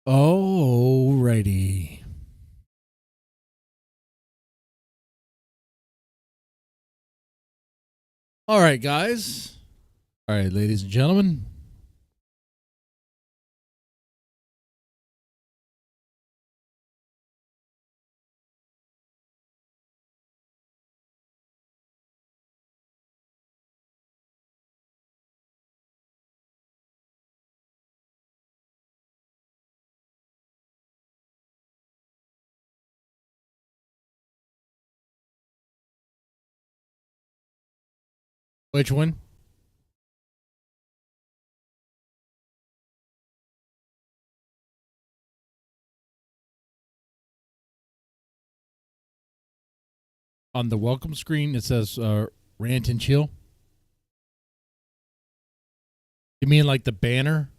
Alrighty. All right, guys. All right, ladies and gentlemen. Which one? On the welcome screen, it says Rant and Chill. You mean like the banner?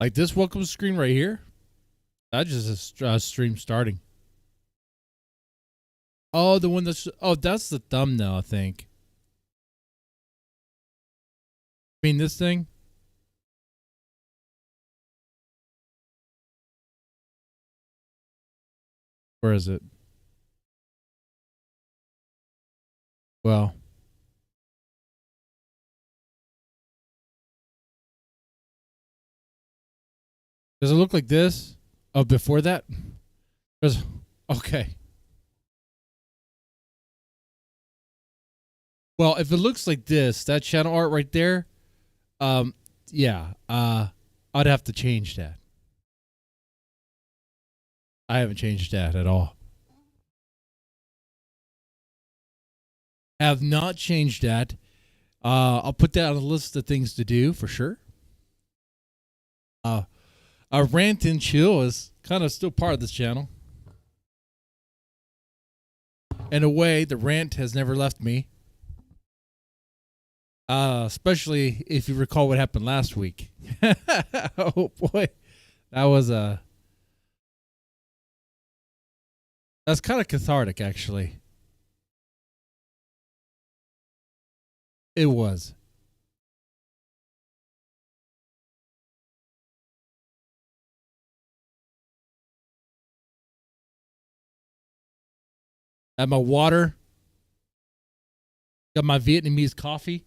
Like this welcome screen right here? That's just a stream starting. Oh, the one that's... Oh, that's the thumbnail, I think. I mean this thing? Where is it? Well... Does it look like this? Oh, before that? Okay. Well, if it looks like this, that channel art right there, yeah, I'd have to change that. I haven't changed that at all. Have not changed that. I'll put that on the list of things to do for sure. Our Rant and Chill is kind of still part of this channel. In a way, the rant has never left me. Especially if you recall what happened last week. Oh boy, that was that's kind of cathartic, actually. It was. Had my water. Got my Vietnamese coffee.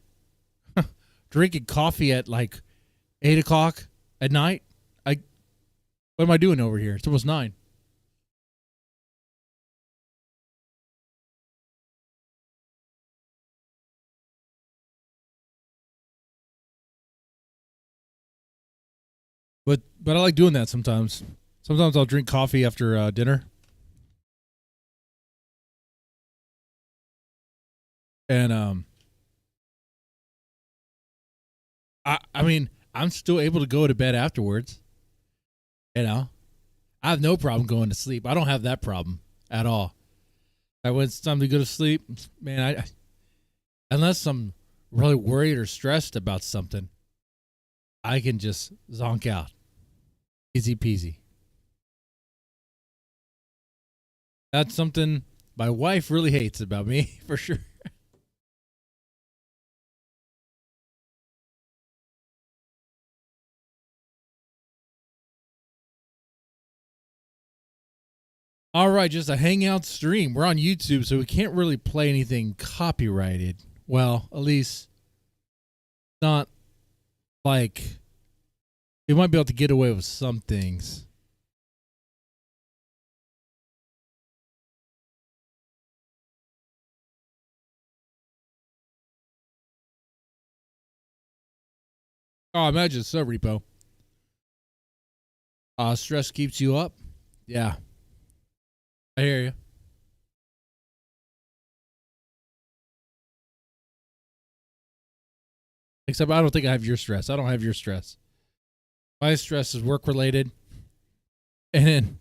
Drinking coffee at like 8 o'clock at night. What am I doing over here? It's almost 9. But I like doing that sometimes. Sometimes I'll drink coffee after dinner. And I mean, I'm still able to go to bed afterwards. You know, I have no problem going to sleep. I don't have that problem at all. When it's time to go to sleep, man, unless I'm really worried or stressed about something, I can just zonk out. Easy peasy. That's something my wife really hates about me, for sure. All right, just a Hangout stream. We're on YouTube, so we can't really play anything copyrighted. Well, at least not like we might be able to get away with some things. Oh, imagine a sub repo. Stress keeps you up. Yeah, I hear you. Except I don't think I have your stress. I don't have your stress. My stress is work related. And then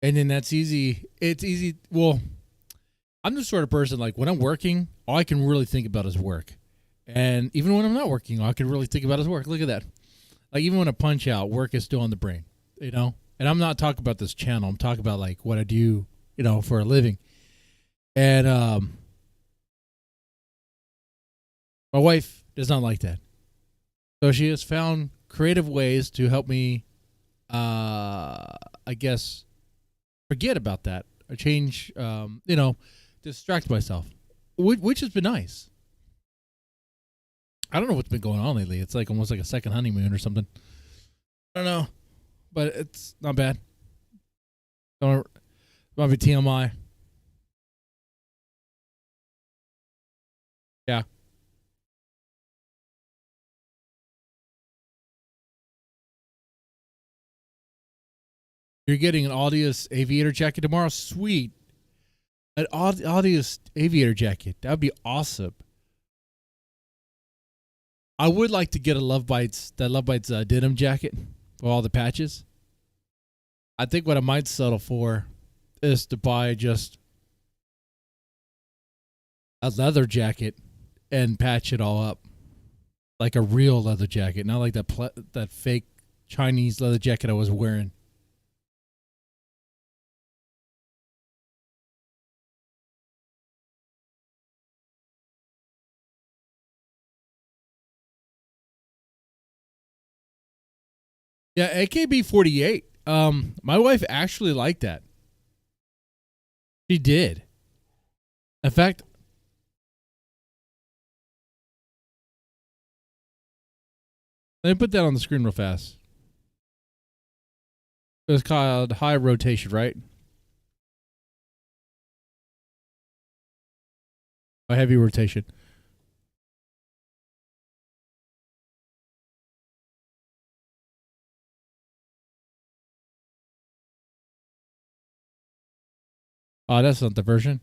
And then that's easy. It's easy. Well, I'm the sort of person, like, when I'm working, all I can really think about is work. And even when I'm not working, all I can really think about is work. Look at that. Like, even when I punch out, work is still on the brain, you know? And I'm not talking about this channel. I'm talking about, like, what I do, you know, for a living. And my wife does not like that. So she has found creative ways to help me, I guess, forget about that. Or change, you know, distract myself, which has been nice. I don't know what's been going on lately. It's like almost like a second honeymoon or something. I don't know, but it's not bad. Don't might be TMI. Yeah. You're getting an Audius aviator jacket tomorrow? Sweet. An Audius aviator jacket. That would be awesome. I would like to get a Love Bites denim jacket with all the patches. I think what I might settle for is to buy just a leather jacket and patch it all up. Like a real leather jacket, not like that fake Chinese leather jacket I was wearing. Yeah, AKB48. My wife actually liked that. She did. In fact, let me put that on the screen real fast. It's called High Rotation, right? A Heavy Rotation. Oh, that's not the version.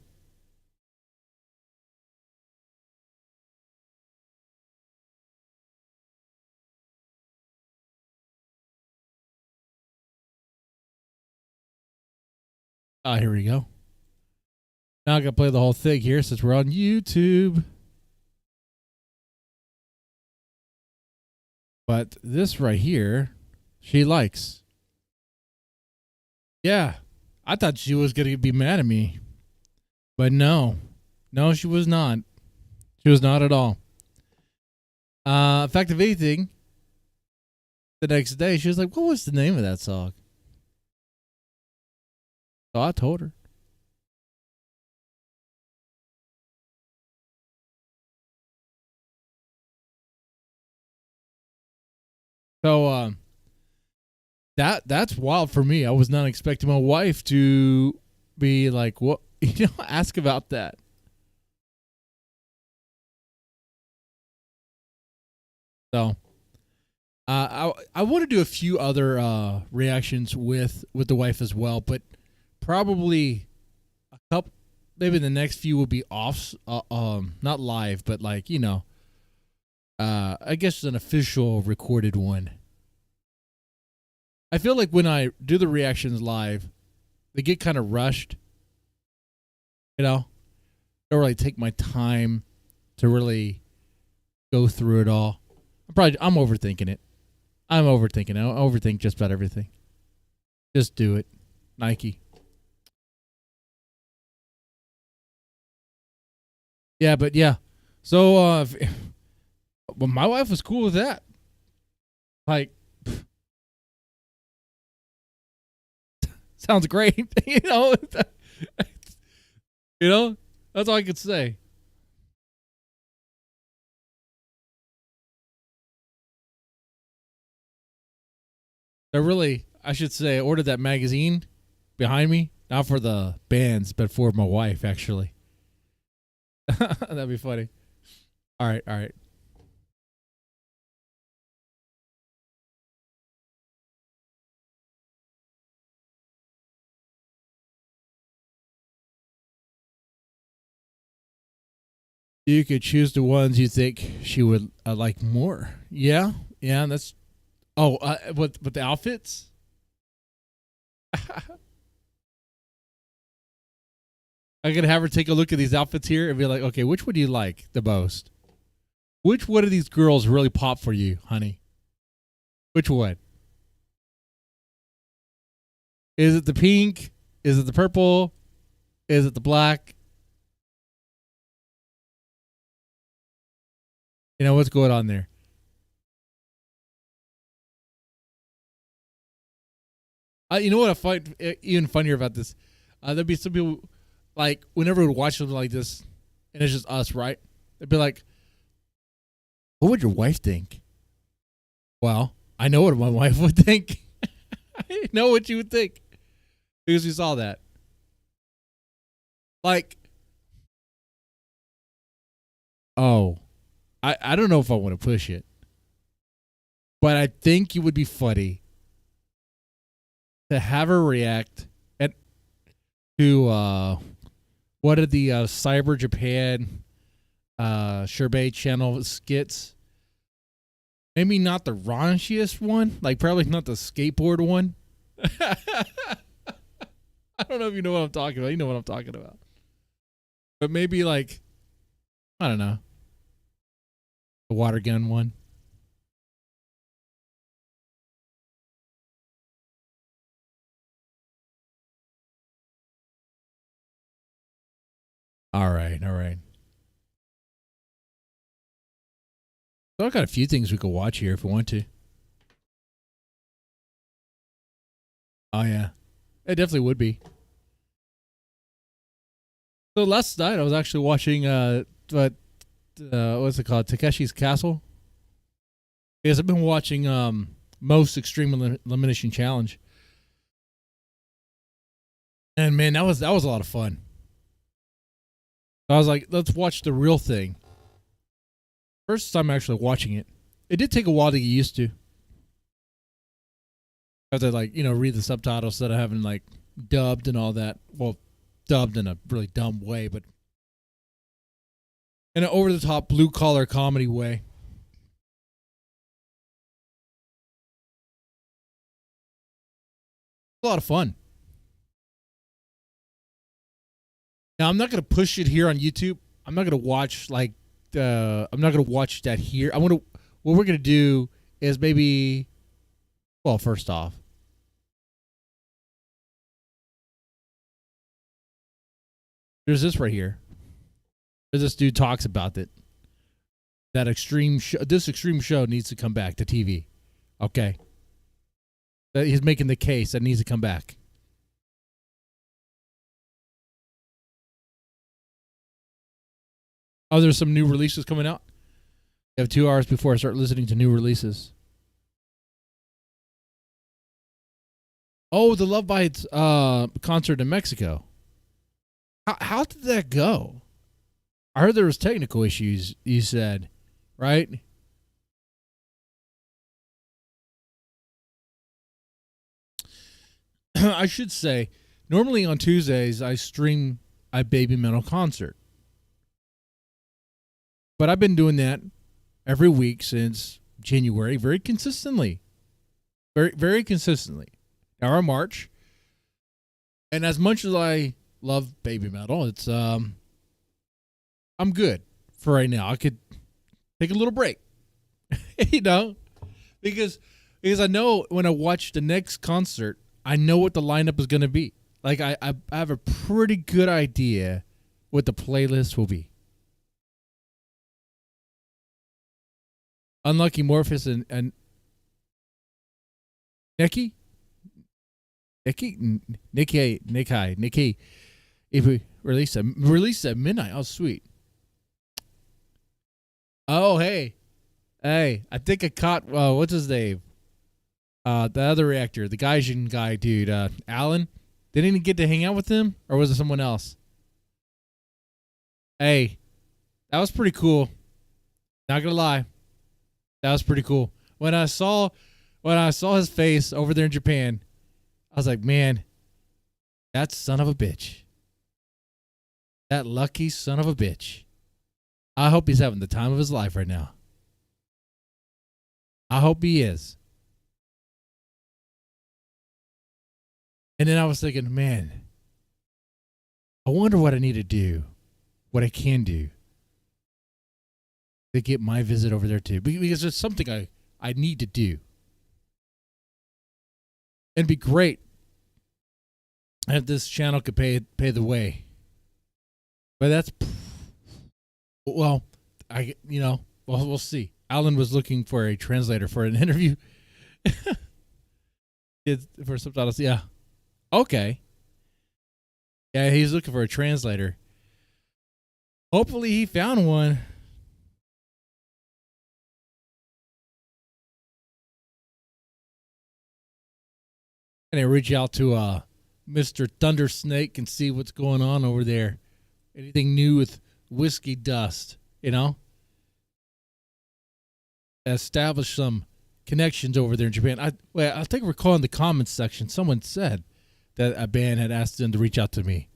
Ah, here we go. Now I gotta play the whole thing here since we're on YouTube. But this right here, she likes. Yeah, I thought she was gonna be mad at me, but no, she was not. She was not at all. In fact, if anything, the next day she was like, "What was the name of that song?" So I told her. So that's wild for me. I was not expecting my wife to be like, "What?" You know, ask about that. So I want to do a few other reactions with the wife as well, but probably a couple. Maybe the next few will be off, not live, but like, you know, I guess an official recorded one. I feel like when I do the reactions live, they get kind of rushed. You know, don't really take my time to really go through it all. I'm overthinking it. I overthink just about everything. Just do it, Nike. Yeah, but yeah. So, well, my wife was cool with that. Like, sounds great. You know, you know, that's all I could say. I should say, I ordered that magazine behind me, not for the bands, but for my wife, actually. That'd be funny. All right, all right. You could choose the ones you think she would like more. Yeah, yeah. That's with the outfits. I could have her take a look at these outfits here and be like, okay, which one do you like the most? Which one of these girls really pop for you, honey? Which one? Is it the pink? Is it the purple? Is it the black? You know, what's going on there? You know what I find even funnier about this? There'd be some people, like, whenever we watch something like this, and it's just us, right? They'd be like, what would your wife think? Well, I know what my wife would think. I know what you would think. Because we saw that. Like, oh, I don't know if I want to push it, but I think it would be funny to have her react to one of the Cyber Japan Sherbet channel skits. Maybe not the raunchiest one, like probably not the skateboard one. I don't know if you know what I'm talking about. You know what I'm talking about. But maybe like, I don't know, the water gun one. All right. So I've got a few things we could watch here if we want to. Oh, yeah. It definitely would be. So last night I was actually watching, what's it called? Takeshi's Castle. Because I've been watching Most Extreme Elimination Challenge. And man, that was a lot of fun. I was like, let's watch the real thing. First time actually watching it. It did take a while to get used to. I had to, like, you know, read the subtitles instead of having like dubbed and all that. Well, dubbed in a really dumb way, but in an over the top blue collar comedy way. A lot of fun. Now I'm not gonna push it here on YouTube. I'm not gonna watch like I'm not gonna watch that here. What we're gonna do is maybe, well, first off, there's this right here. This dude talks about it. That extreme show. This extreme show needs to come back to TV. Okay. He's making the case that needs to come back. Oh, there's some new releases coming out. You have 2 hours before I start listening to new releases. Oh, the Love Bites concert in Mexico. How did that go? I heard there was technical issues, you said, right? I should say, normally on Tuesdays, I stream a Baby Metal concert. But I've been doing that every week since January, very consistently. Very, very consistently. Now we're March. And as much as I love Baby Metal, it's I'm good for right now. I could take a little break. You know? Because I know when I watch the next concert, I know what the lineup is going to be. Like I have a pretty good idea what the playlist will be. Unlucky Morpheus and Nikki. If we release at midnight. Oh, sweet. Oh, hey, I think I caught. What's his name? The other reactor, the Gaijin guy, dude. Alan. Didn't he get to hang out with him, or was it someone else? Hey, that was pretty cool. Not gonna lie. That was pretty cool. When I saw his face over there in Japan, I was like, man, that son of a bitch. That lucky son of a bitch. I hope he's having the time of his life right now. I hope he is. And then I was thinking, man, I wonder what I need to do, what I can do to get my visit over there too, because it's something I need to do. It'd be great if this channel could pay the way. But that's, well, we'll see. Alan was looking for a translator for an interview. For subtitles, yeah. Okay. Yeah, he's looking for a translator. Hopefully he found one. And I reach out to Mr. Thunder Snake and see what's going on over there. Anything new with Whiskey Dust, Establish some connections over there in Japan. I think I recall in the comments section, someone said that a band had asked them to reach out to me.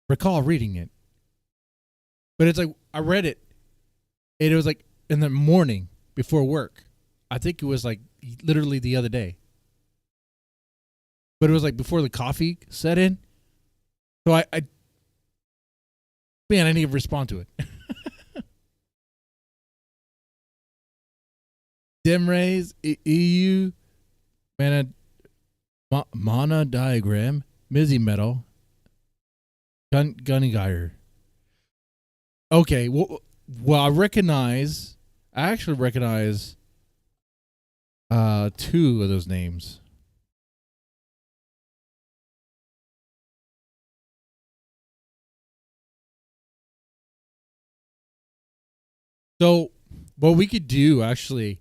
Recall reading it. But it's like, I read it, and it was like in the morning before work. I think it was like literally the other day. But it was like before the coffee set in. So I need to respond to it. Demrays, EU, Mana Diagram, Mizzy Metal, Gunny Geyer. Okay, well, I actually recognize 2 of those names. So, what we could do, actually,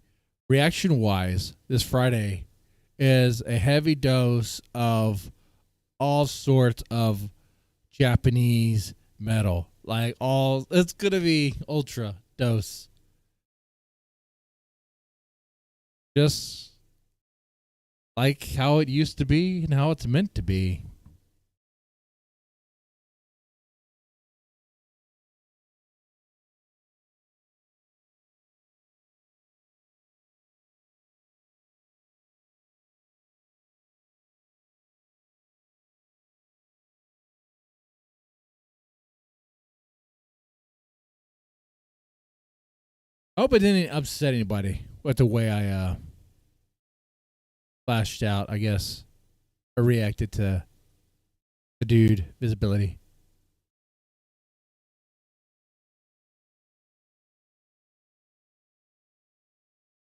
reaction-wise, this Friday, is a heavy dose of all sorts of Japanese metal. It's going to be ultra dose. Just like how it used to be and how it's meant to be. I hope I didn't upset anybody with the way I flashed out, I guess, or reacted to the dude visibility.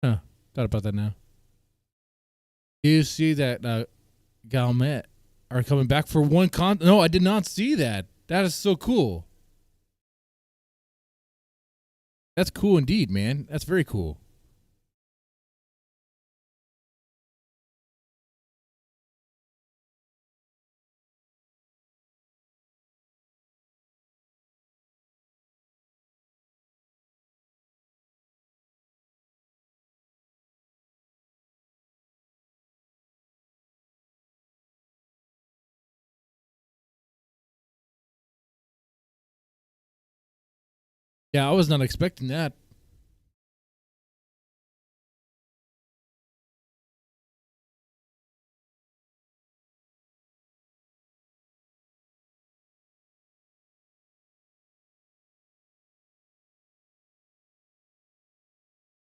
Huh. Thought about that now. Do you see that Galmet are coming back for one No, I did not see that. That is so cool. That's cool indeed, man. That's very cool. Yeah, I was not expecting that.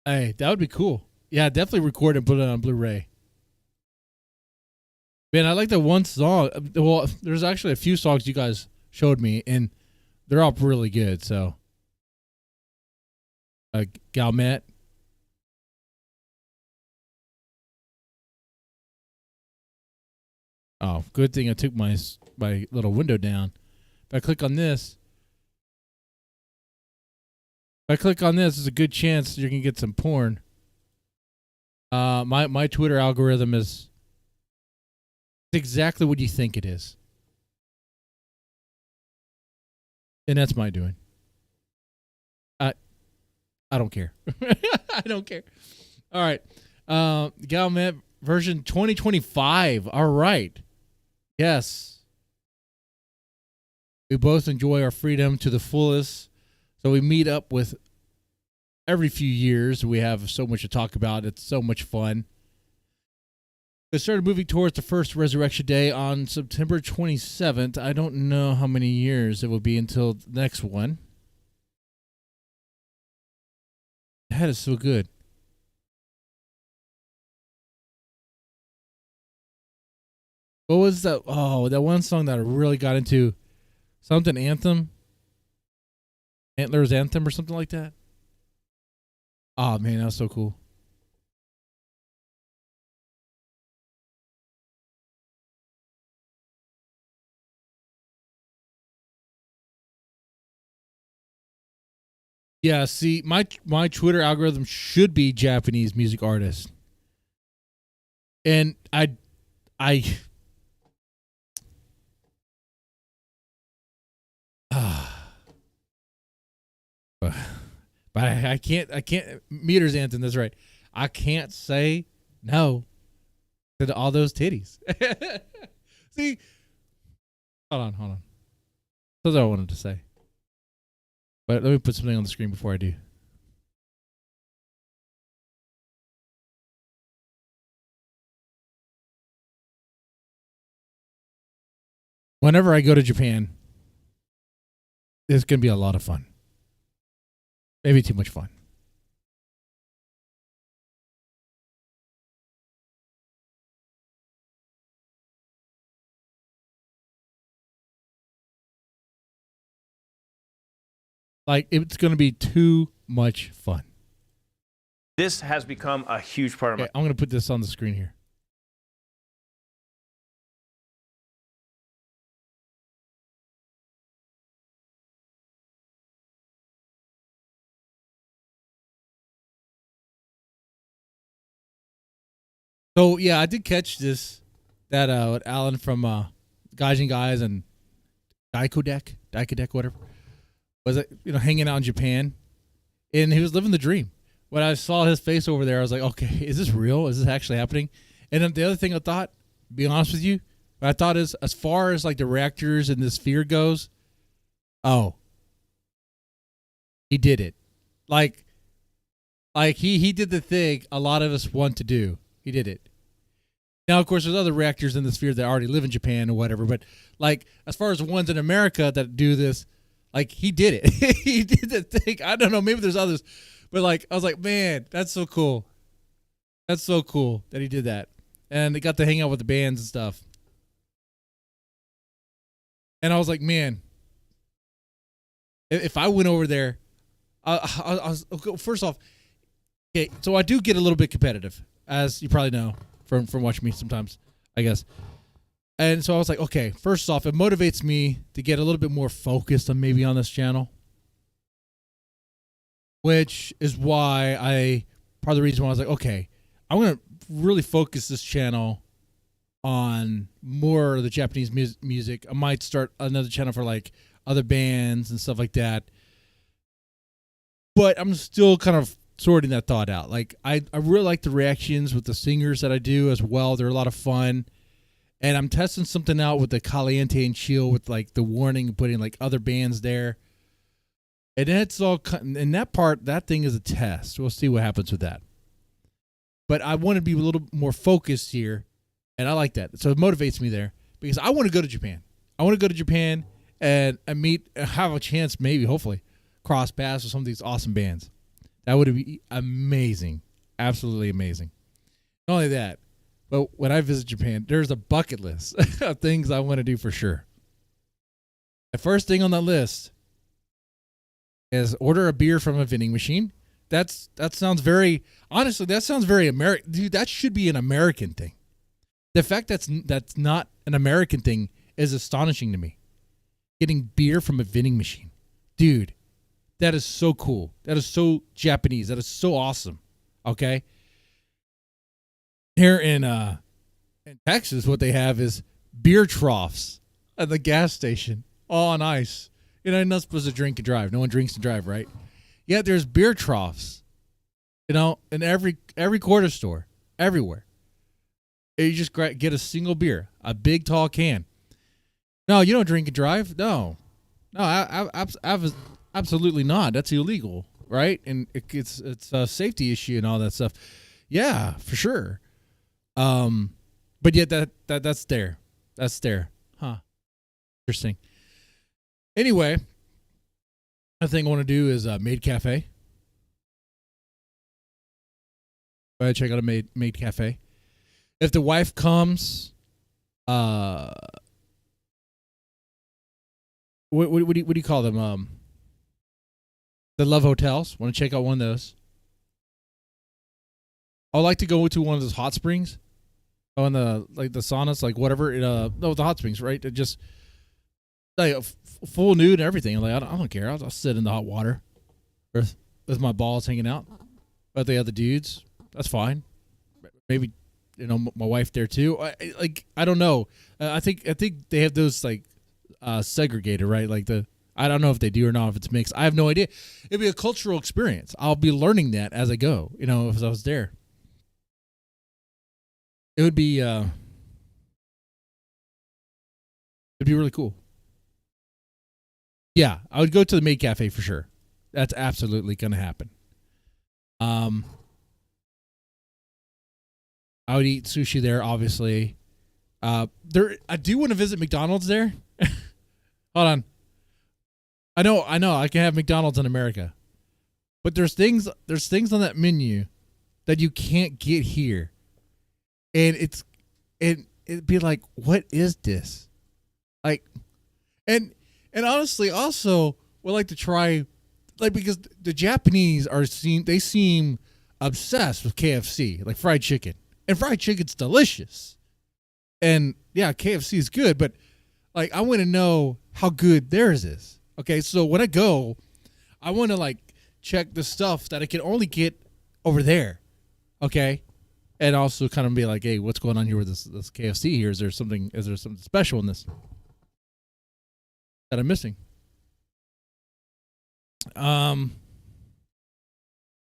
Hey, that would be cool. Yeah, definitely record and put it on Blu-ray. Man, I like that one song. Well, there's actually a few songs you guys showed me, and they're all really good. So, Galmet. Oh, good thing I took my little window down. If I click on this, there's a good chance you can get some porn. My Twitter algorithm is exactly what you think it is. And that's my doing. I don't care. I don't care. All right. Galmet version 2025. All right. Yes. We both enjoy our freedom to the fullest. So we meet up with every few years. We have so much to talk about. It's so much fun. They started moving towards the first Resurrection Day on September 27th. I don't know how many years it will be until the next one. That is so good. What was that? Oh, that one song that I really got into. Something Anthem. Antlers Anthem or something like that. Oh, man, that was so cool. Yeah, see, my Twitter algorithm should be Japanese music artists. And I but I can't Meter's Anthem, that's right. I can't say no to all those titties. See, hold on. That's what I wanted to say. But let me put something on the screen before I do. Whenever I go to Japan, it's going to be a lot of fun. Maybe too much fun. Like, it's going to be too much fun. This has become a huge part of I'm going to put this on the screen here. So, yeah, I did catch this, that Alan from Gaijin Guys and Daikudek, whatever, was hanging out in Japan, and he was living the dream. When I saw his face over there, I was like, okay, is this real? Is this actually happening? And then the other thing I thought, to be honest with you, what I thought is, as far as like the reactors and the sphere goes, oh, he did it. Like he did the thing a lot of us want to do. He did it. Now, of course, there's other reactors in the sphere that already live in Japan or whatever, but like as far as the ones in America that do this, like he did it. He did the thing. I don't know, maybe there's others, but like I was like, man, that's so cool. That's so cool that he did that. And they got to hang out with the bands and stuff. And I was like, man, if I went over there, I was, first off, okay, so I do get a little bit competitive, as you probably know from watching me sometimes, I guess. And so I was like, okay, first off, it motivates me to get a little bit more focused on maybe on this channel, which is why part of the reason why I was like, okay, I'm going to really focus this channel on more of the Japanese music. I might start another channel for like other bands and stuff like that. But I'm still kind of sorting that thought out. Like I really like the reactions with the singers that I do as well. They're a lot of fun. And I'm testing something out with the Caliente and Chill with like the warning, putting like other bands there. And that's all, and that part, that thing is a test. We'll see what happens with that. But I want to be a little more focused here. And I like that. So it motivates me there because I want to go to Japan. I want to go to Japan and have a chance, maybe, hopefully, cross paths with some of these awesome bands. That would be amazing. Absolutely amazing. Not only that, but when I visit Japan, there's a bucket list of things I want to do for sure. The first thing on that list is order a beer from a vending machine. That sounds very, honestly, that sounds very American. Dude, that should be an American thing. The fact that's not an American thing is astonishing to me. Getting beer from a vending machine. Dude, that is so cool. That is so Japanese. That is so awesome. Okay? Here in Texas, what they have is beer troughs at the gas station, all on ice. You're not supposed to drink and drive. No one drinks and drive, right? Yet there's beer troughs, in every corner store, everywhere. You just get a single beer, a big tall can. No, you don't drink and drive. No, absolutely not. That's illegal, right? And it's a safety issue and all that stuff. Yeah, for sure. But yet that's there. That's there. Huh. Interesting. Anyway, another thing I want to do is Maid Cafe. Go ahead, check out a maid cafe. If the wife comes, what do you call them? The love hotels. Want to check out one of those? I like to go to one of those hot springs. On the the saunas, like whatever. No, the hot springs, right? It just like full nude and everything. Like I don't care. I'll sit in the hot water with my balls hanging out. But the other dudes, that's fine. Maybe my wife there too. I don't know. I think they have those segregated, right? I don't know if they do or not, if it's mixed. I have no idea. It'd be a cultural experience. I'll be learning that as I go. If I was there, it would be it'd be really cool. Yeah, I would go to the maid cafe for sure. That's absolutely going to happen. I would eat sushi there, obviously. I do want to visit McDonald's there. Hold on. I know. I can have McDonald's in America, but there's things on that menu that you can't get here, and it'd be like, what is this? And honestly, also would like to try, because the Japanese seem obsessed with KFC, like fried chicken. And fried chicken's delicious. And yeah, KFC is good, but I want to know how good theirs is. Okay, so when I go, I want to check the stuff that I can only get over there. Okay? And also kind of be like, hey, what's going on here with this KFC here? Is there something special in this that I'm missing?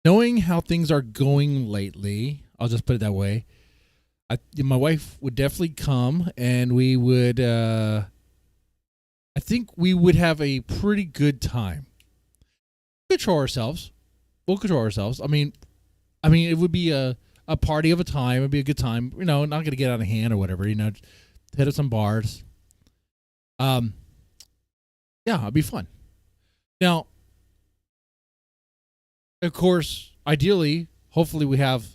Knowing how things are going lately, I'll just put it that way. My wife would definitely come, and we would. I think we would have a pretty good time. We'll control ourselves. I mean, it would be a party of a time. It'd be a good time. Not going to get out of hand or whatever. Hit up some bars. Yeah, it'd be fun. Now, of course, ideally, hopefully we have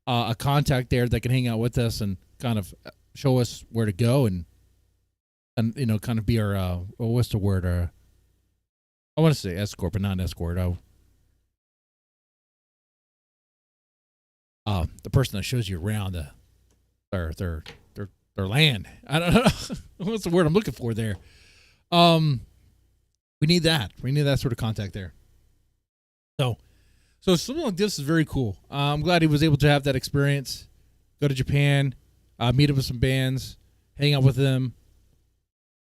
a contact there that can hang out with us and kind of show us where to go and kind of be our what's the word? I want to say escort, but not an escort. The person that shows you around their land. I don't know what's the word I'm looking for there. We need that. We need that sort of contact there. So something like this is very cool. I'm glad he was able to have that experience. Go to Japan, meet up with some bands, hang out with them,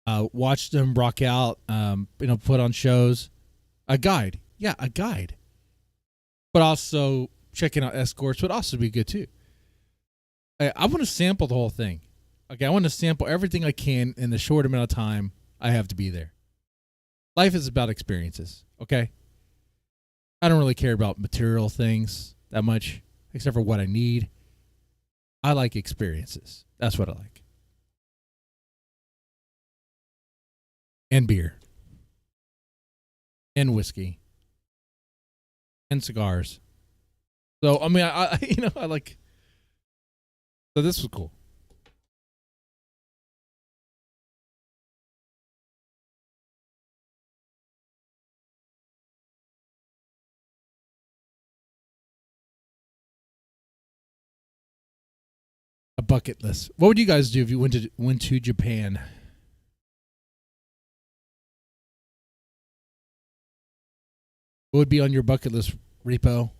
watch them rock out, put on shows. A guide. But also checking out escorts would also be good too. I want to sample the whole thing. Okay, I want to sample everything I can in the short amount of time I have to be there. Life is about experiences, okay? I don't really care about material things that much, except for what I need. I like experiences. That's what I like. And beer. And whiskey. And cigars. So, I mean, I like... So this was cool. A bucket list. What would you guys do if you went to Japan? What would be on your bucket list, Repo?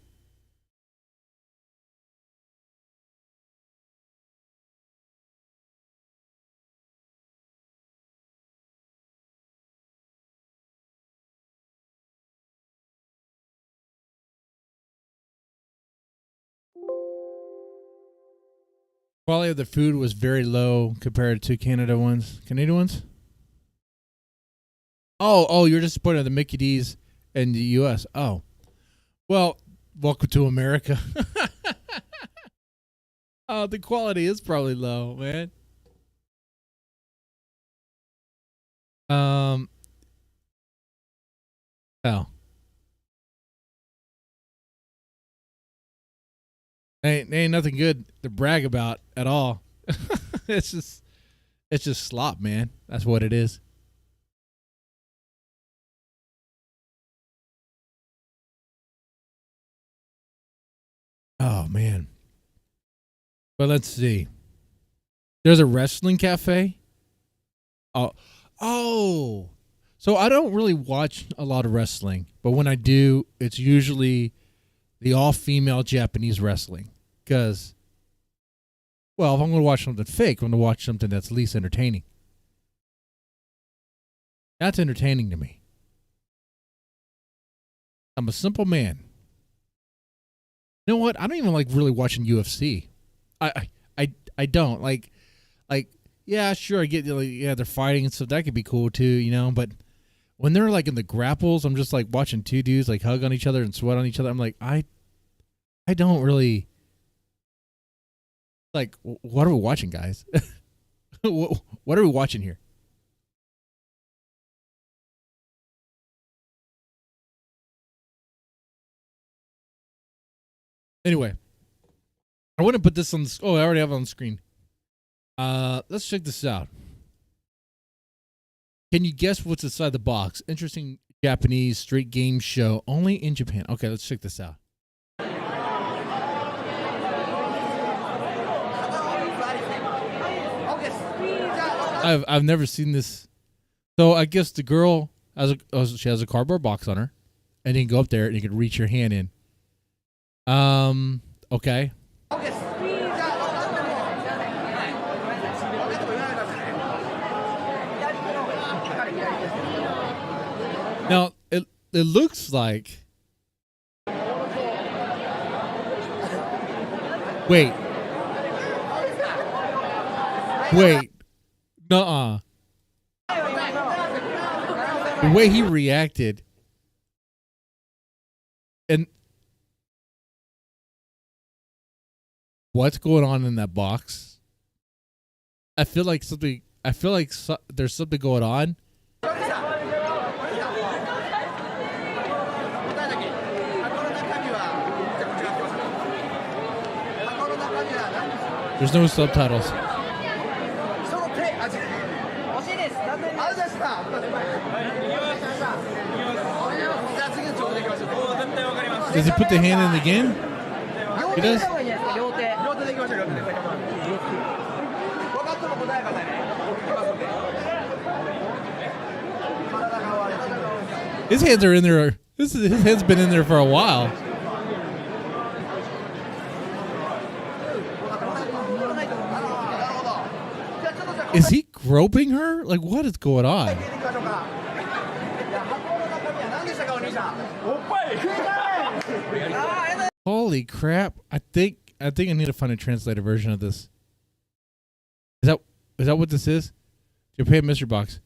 Quality of the food was very low compared to Canadian ones. Oh, you're disappointed in the Mickey D's in the U.S. Oh, well, welcome to America. Oh, the quality is probably low, man. Oh. Ain't nothing good to brag about at all. it's just slop, man. That's what it is. Oh man. But let's see. There's a wrestling cafe. Oh. So I don't really watch a lot of wrestling, but when I do, it's usually the all-female Japanese wrestling. Because, well, if I'm going to watch something fake, I'm going to watch something that's least entertaining. That's entertaining to me. I'm a simple man. You know what? I don't even like really watching UFC. I don't like yeah, sure, I get like, yeah, they're fighting and stuff. That could be cool too, you know. But when they're like in the grapples, I'm just like watching two dudes like hug on each other and sweat on each other. I'm like, I don't really like. What are we watching, guys? What are we watching here? Anyway, I want to put this on. Oh, I already have it on the screen. Let's check this out. Can you guess what's inside the box? Interesting Japanese street game show only in Japan. Okay, let's check this out. I've never seen this. So I guess the girl she has a cardboard box on her, and you can go up there and you can reach your hand in. Okay. Now it looks like. Wait. Nuh-uh. The way he reacted. And what's going on in that box? I feel like there's something going on. There's no subtitles. Does he put the hand in again? He does? His hands are in there. His hand's been in there for a while. Is he groping her? Like, what is going on? Holy crap. I think I need to find a translated version of this. Is that what this is? Japan Mystery Box.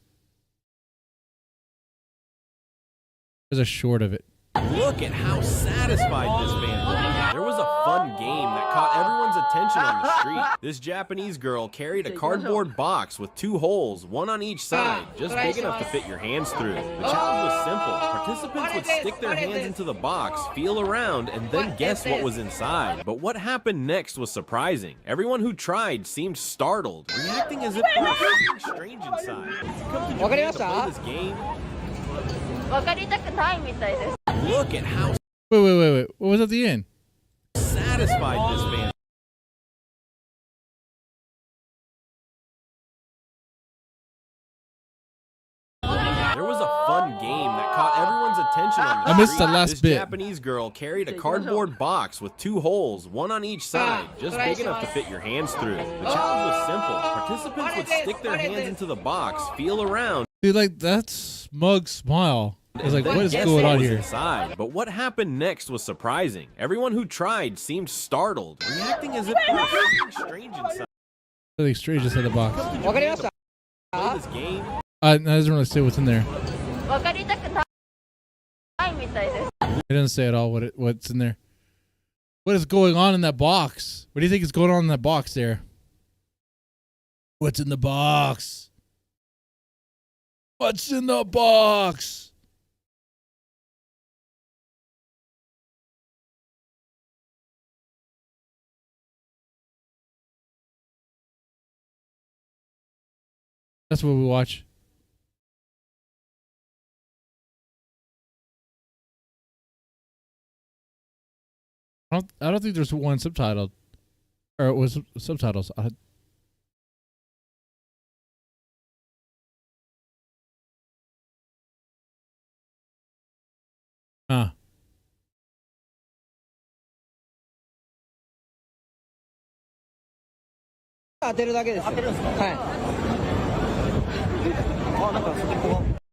There's a short of it. Look at how satisfied this man looked. There was a fun game that caught everyone's attention on the street. This Japanese girl carried a cardboard box with 2 holes, one on each side, just big enough to fit your hands through. The challenge was simple. Participants would stick their hands into the box, feel around, and then guess what was inside. But what happened next was surprising. Everyone who tried seemed startled, reacting as if there was something strange inside. Come to Japan to play this game. Look at how Wait. What was at the end? satisfied this man. There was a fun game that caught everyone's attention on the I missed street. the last this bit. Japanese girl carried a cardboard box with 2 holes, one on each side, just big enough to fit your hands through. The challenge was simple. Participants would stick their hands into the box, feel around. Dude, like, that smug smile. I was like, Then what is guess going what on was here? inside. But what happened next was surprising. Everyone who tried seemed startled, reacting as if there was something strange inside. Something strange inside the box. Play this game. It doesn't really say what's in there. It doesn't say at all what's in there. What is going on in that box? What do you think is going on in that box there? What's in the box? What's in the box? That's what we watch. I don't think there's one subtitled, or it was subtitles. Huh.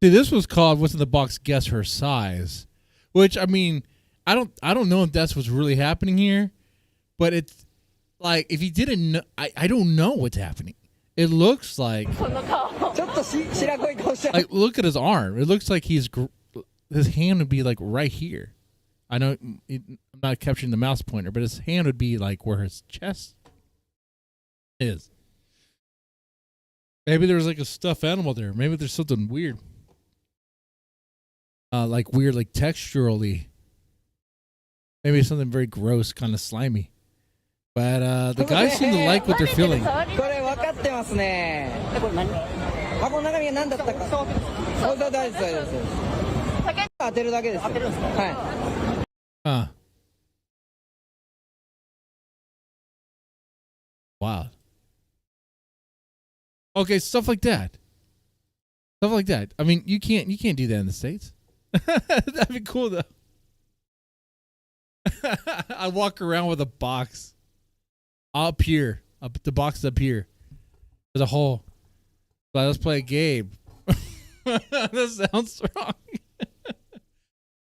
See, this was called "What's in the Box? Guess Her Size," which I mean, I don't know if that's what's really happening here, but it's like if you didn't know, I don't know what's happening. It looks like look at his arm. It looks like his hand would be like right here. I know I'm not capturing the mouse pointer, but his hand would be like where his chest is. Maybe there's like a stuffed animal there. Maybe there's something weird. Like texturally. Maybe something very gross, kind of slimy. But the guys seem to like what they're feeling. Huh. Wow. Okay, stuff like that. Stuff like that. I mean, you can't do that in the States. That'd be cool though. I walk around with a box up here. The box is up here. There's a hole. But let's play a game. That sounds wrong.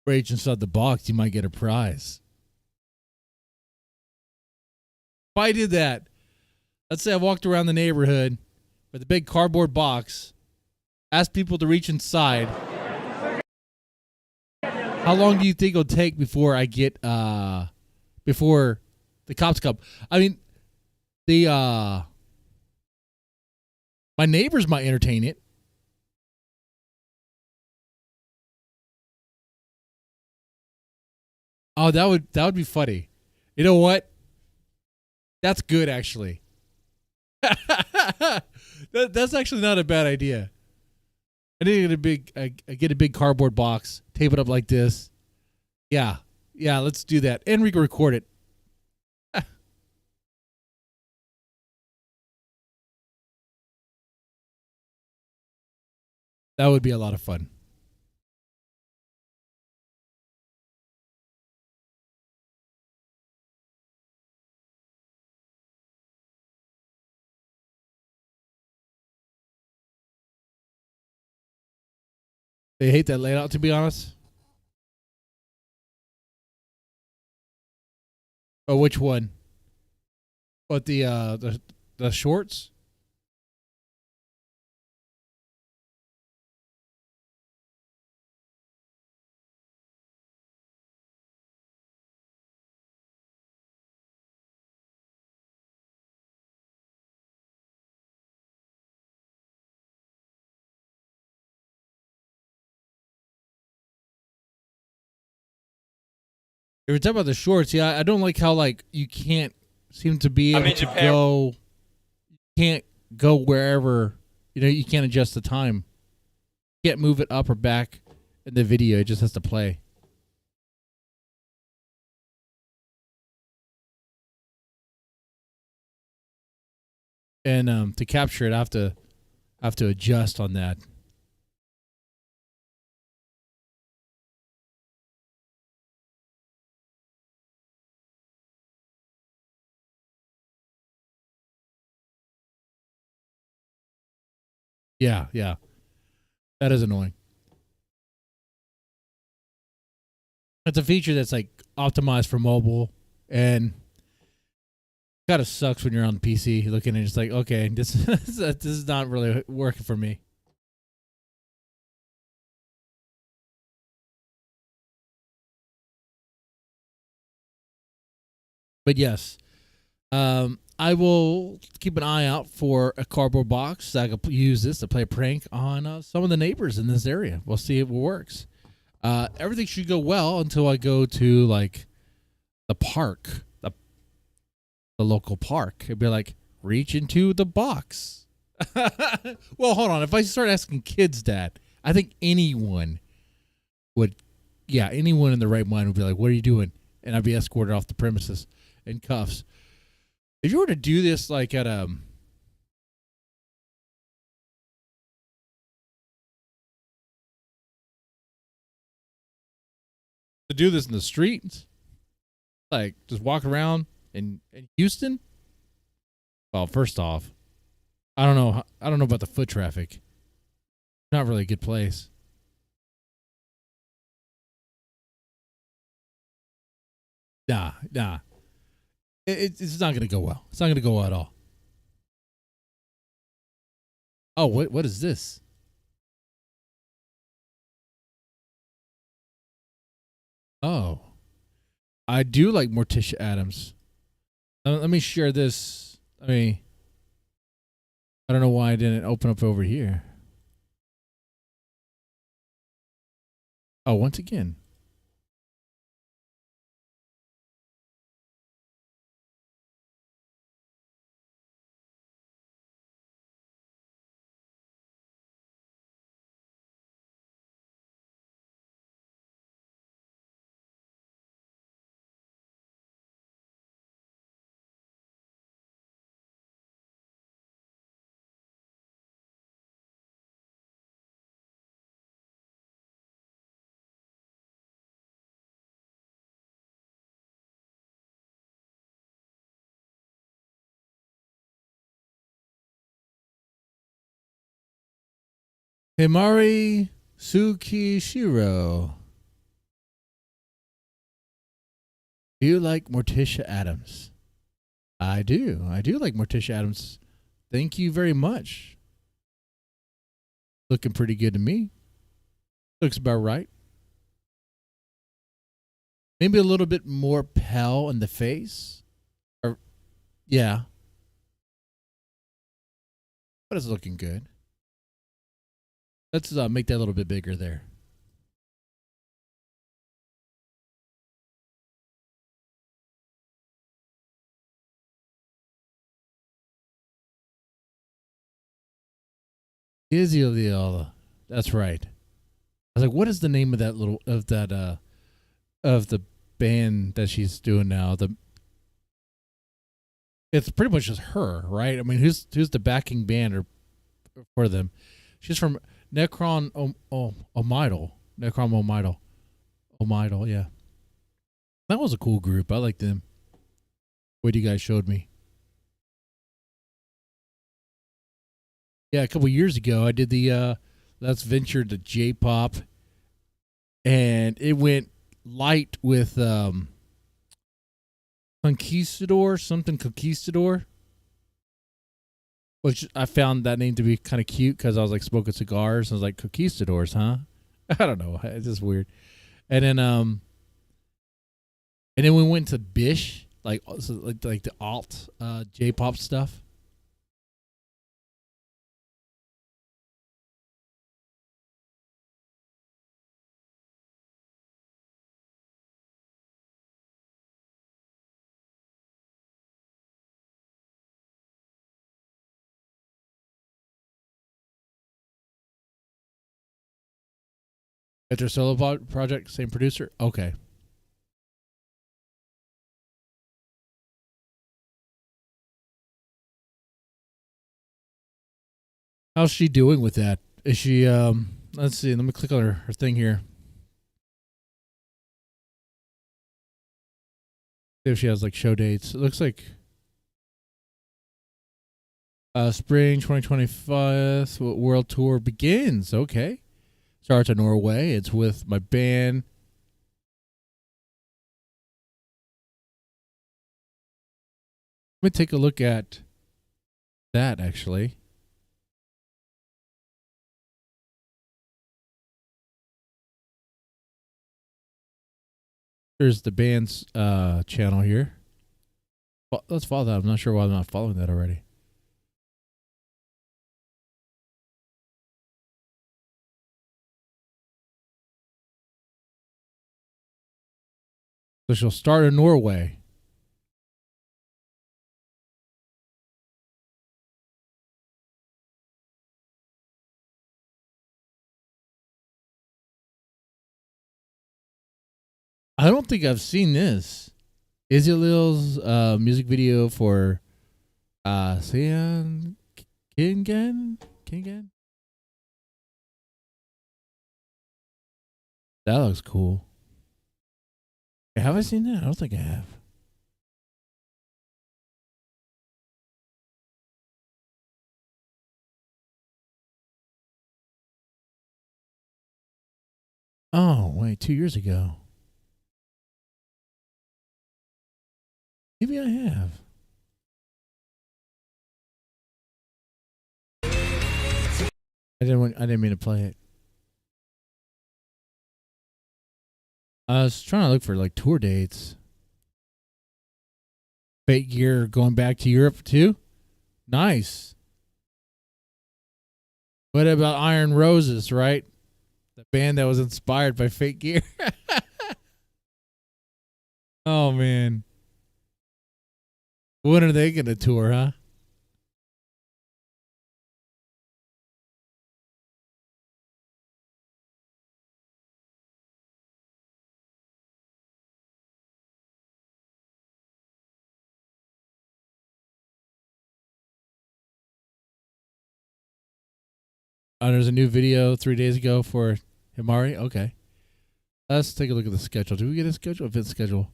Reach inside the box, you might get a prize. If I did that, let's say I walked around the neighborhood with a big cardboard box, asked people to reach inside. How long do you think it'll take before I get before the cops come? I mean, my neighbors might entertain it. Oh, that would be funny. You know what? That's good actually. That's actually not a bad idea. I need to get a big cardboard box, tape it up like this. Yeah, let's do that, and we can record it. That would be a lot of fun. They hate that layout, to be honest. Oh, which one? What, the shorts? If you're talking about the shorts, yeah, I don't like how like you can't seem to be able to go. You can't go wherever, you can't adjust the time. You can't move it up or back in the video. It just has to play. And to capture it, I have to adjust on that. Yeah. That is annoying. It's a feature that's like optimized for mobile, and kind of sucks when you're on the PC looking and it's like, okay, this is not really working for me. But yes, I will keep an eye out for a cardboard box. I could use this to play a prank on some of the neighbors in this area. We'll see if it works. Everything should go well until I go to like the park, the local park. It'd be like, reach into the box. Well, hold on. If I start asking kids that, I think anyone would, anyone in the right mind would be like, what are you doing? And I'd be escorted off the premises in cuffs. If you were to do this like at to do this in the streets, like just walk around in Houston. Well, first off, I don't know about the foot traffic. Not really a good place. Nah. It's not going to go well. It's not going to go well at all. Oh, what is this? Oh, I do like Morticia Adams. Let me share this. I don't know why I didn't open up over here. Oh, once again. Himari Tsukishiro. Do you like Morticia Adams? I do. I do like Morticia Adams. Thank you very much. Looking pretty good to me. Looks about right. Maybe a little bit more pale in the face. Yeah. But it's looking good. Let's make that a little bit bigger there. Izzy, that's right. I was like, what is the name of that of the band that she's doing now? It's pretty much just her, right? I mean, who's the backing band for them? She's from Necron Omidal. Necron Omidal, yeah. That was a cool group. I like them. What you guys showed me. Yeah, a couple years ago, I did the Let's Venture to J-Pop, and it went light with Conquistador, which I found that name to be kind of cute because I was like smoking cigars. I was like, Conquistadors, huh? I don't know. It's just weird. And then we went to Bish, like the alt J-pop stuff. At their solo project, same producer? Okay. How's she doing with that? Is she, let's see, let me click on her thing here. See if she has like show dates. It looks like spring 2025 world tour begins. Okay. Starts in Norway. It's with my band. Let me take a look at that actually. There's the band's channel here. Let's follow that. I'm not sure why I'm not following that already. So she'll start in Norway. I don't think I've seen this. Izzy-Lil's music video for Sian Kingen? That looks cool. Have I seen that? I don't think I have. Oh, wait, 2 years ago. Maybe I have. I didn't mean to play it. I was trying to look for like tour dates. Fate Gear going back to Europe too? Nice. What about Iron Roses, right? The band that was inspired by Fate Gear. Oh man. When are they gonna tour, huh? Oh, there's a new video 3 days ago for Himari. Okay. Let's take a look at the schedule. Did we get a schedule? Event schedule.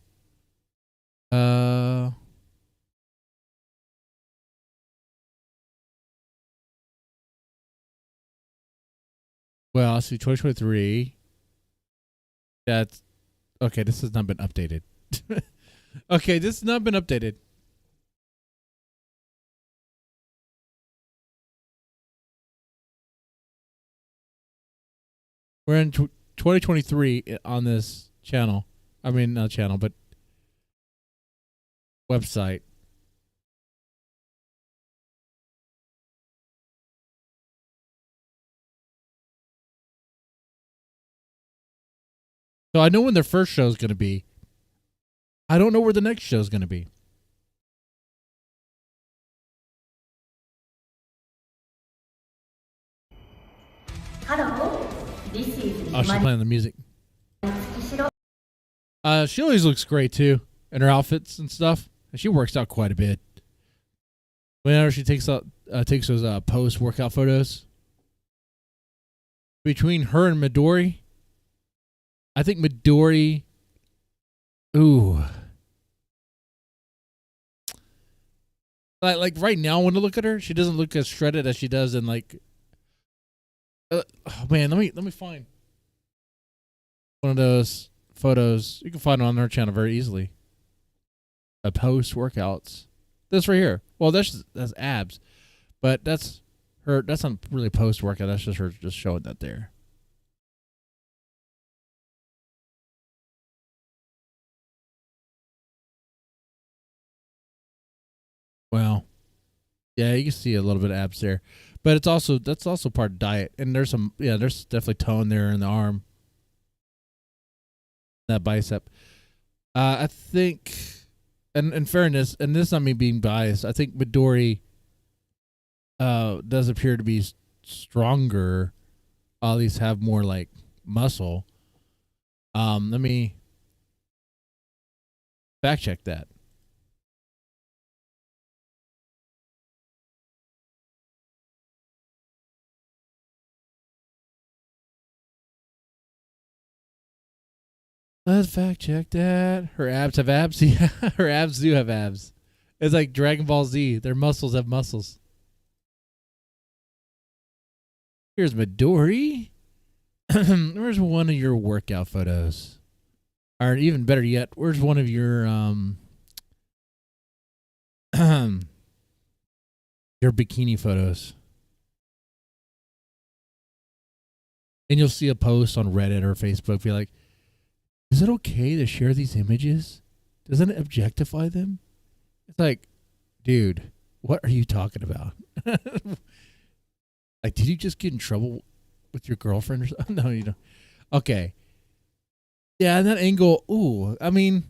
Well, I see 2023. That's okay. This has not been updated. Okay, this has not been updated. We're in 2023 on this channel. I mean, not channel, but website. So I know when their first show is going to be. I don't know where the next show is going to be. Hello, this is Oh, she's Himari. playing the music. She always looks great too in her outfits and stuff. And she works out quite a bit. Whenever she takes those post workout photos. Between her and Midori, I think Midori. Ooh. Like right now, when I look at her, she doesn't look as shredded as she does in like. Oh man, let me find one of those photos. You can find it on her channel very easily. Post workouts. This right here. Well, that's abs, but that's her. That's not really post workout. That's just her just showing that there. Well, yeah, you can see a little bit of abs there, but that's also part of diet. And there's there's definitely tone there in the arm, that bicep. I think, and in fairness, and this is not me being biased, I think Midori does appear to be stronger, at least have more like muscle. Let me fact check that. Let's fact check that. Her abs have abs. Yeah, her abs do have abs. It's like Dragon Ball Z. Their muscles have muscles. Here's Midori. Where's one of your workout photos? Or even better yet, where's one of your your bikini photos? And you'll see a post on Reddit or Facebook be like, is it okay to share these images? Doesn't it objectify them? It's like, dude, what are you talking about? Like, did you just get in trouble with your girlfriend or something? No, you don't. Okay. Yeah, and that angle, ooh, I mean,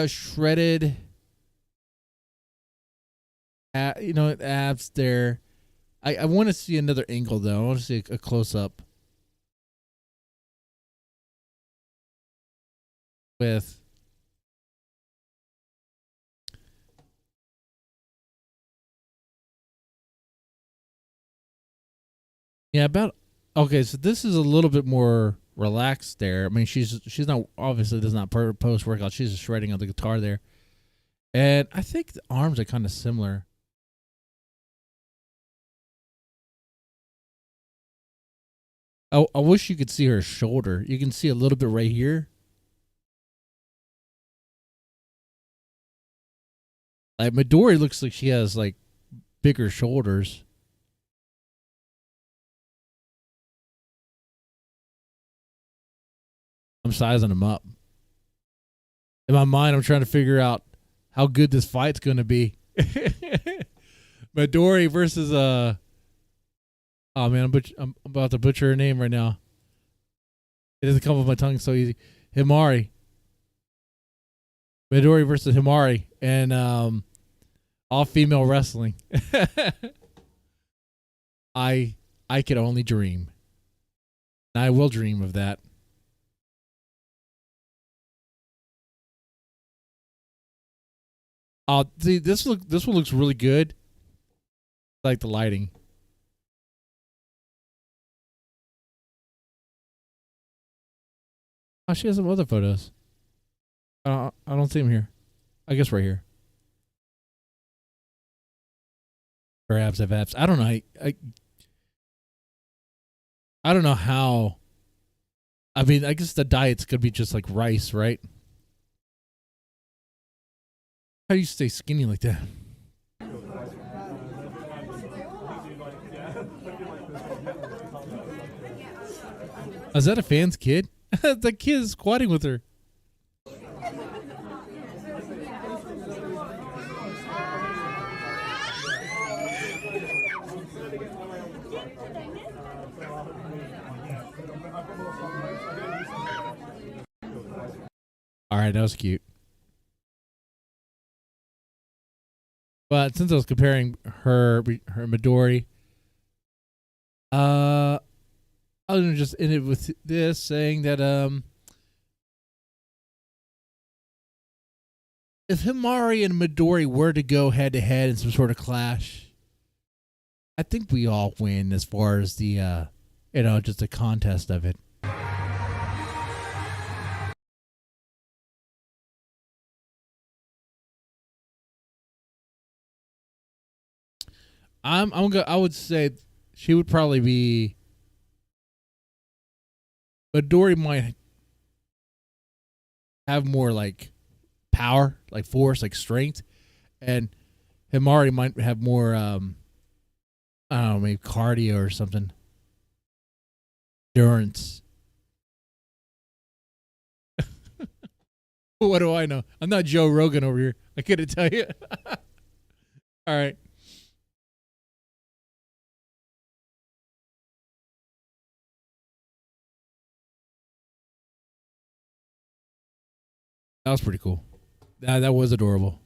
shredded, abs there. I want to see another angle, though. I want to see a close-up with... Yeah, about... Okay, so this is a little bit more relaxed there. I mean, she's not, obviously does not post-workout. She's just shredding on the guitar there. And I think the arms are kind of similar. I wish you could see her shoulder. You can see a little bit right here. Like Midori looks like she has like bigger shoulders. I'm sizing them up. In my mind, I'm trying to figure out how good this fight's going to be. Midori versus oh man, I'm about to butcher her name right now. It doesn't come off my tongue so easy. Himari. Midori versus Himari, and all female wrestling. I could only dream. I will dream of that. See, this one looks really good. I like the lighting. Oh, she has some other photos. I don't see them here. I guess right here. Her abs have abs. I don't know. I don't know how. I mean, I guess the diet's gonna be just like rice, right? How do you stay skinny like that? Is that a fan's kid? The kid is squatting with her. All right, that was cute. But since I was comparing her Midori, I was gonna just end it with this, saying that if Himari and Midori were to go head to head in some sort of clash, I think we all win as far as the just a contest of it. I would say she would probably be. Midori might have more like power, like force, like strength, and Himari might have more I don't know, maybe cardio or something. Endurance. What do I know? I'm not Joe Rogan over here. I couldn't tell you. All right. That was pretty cool. That was adorable.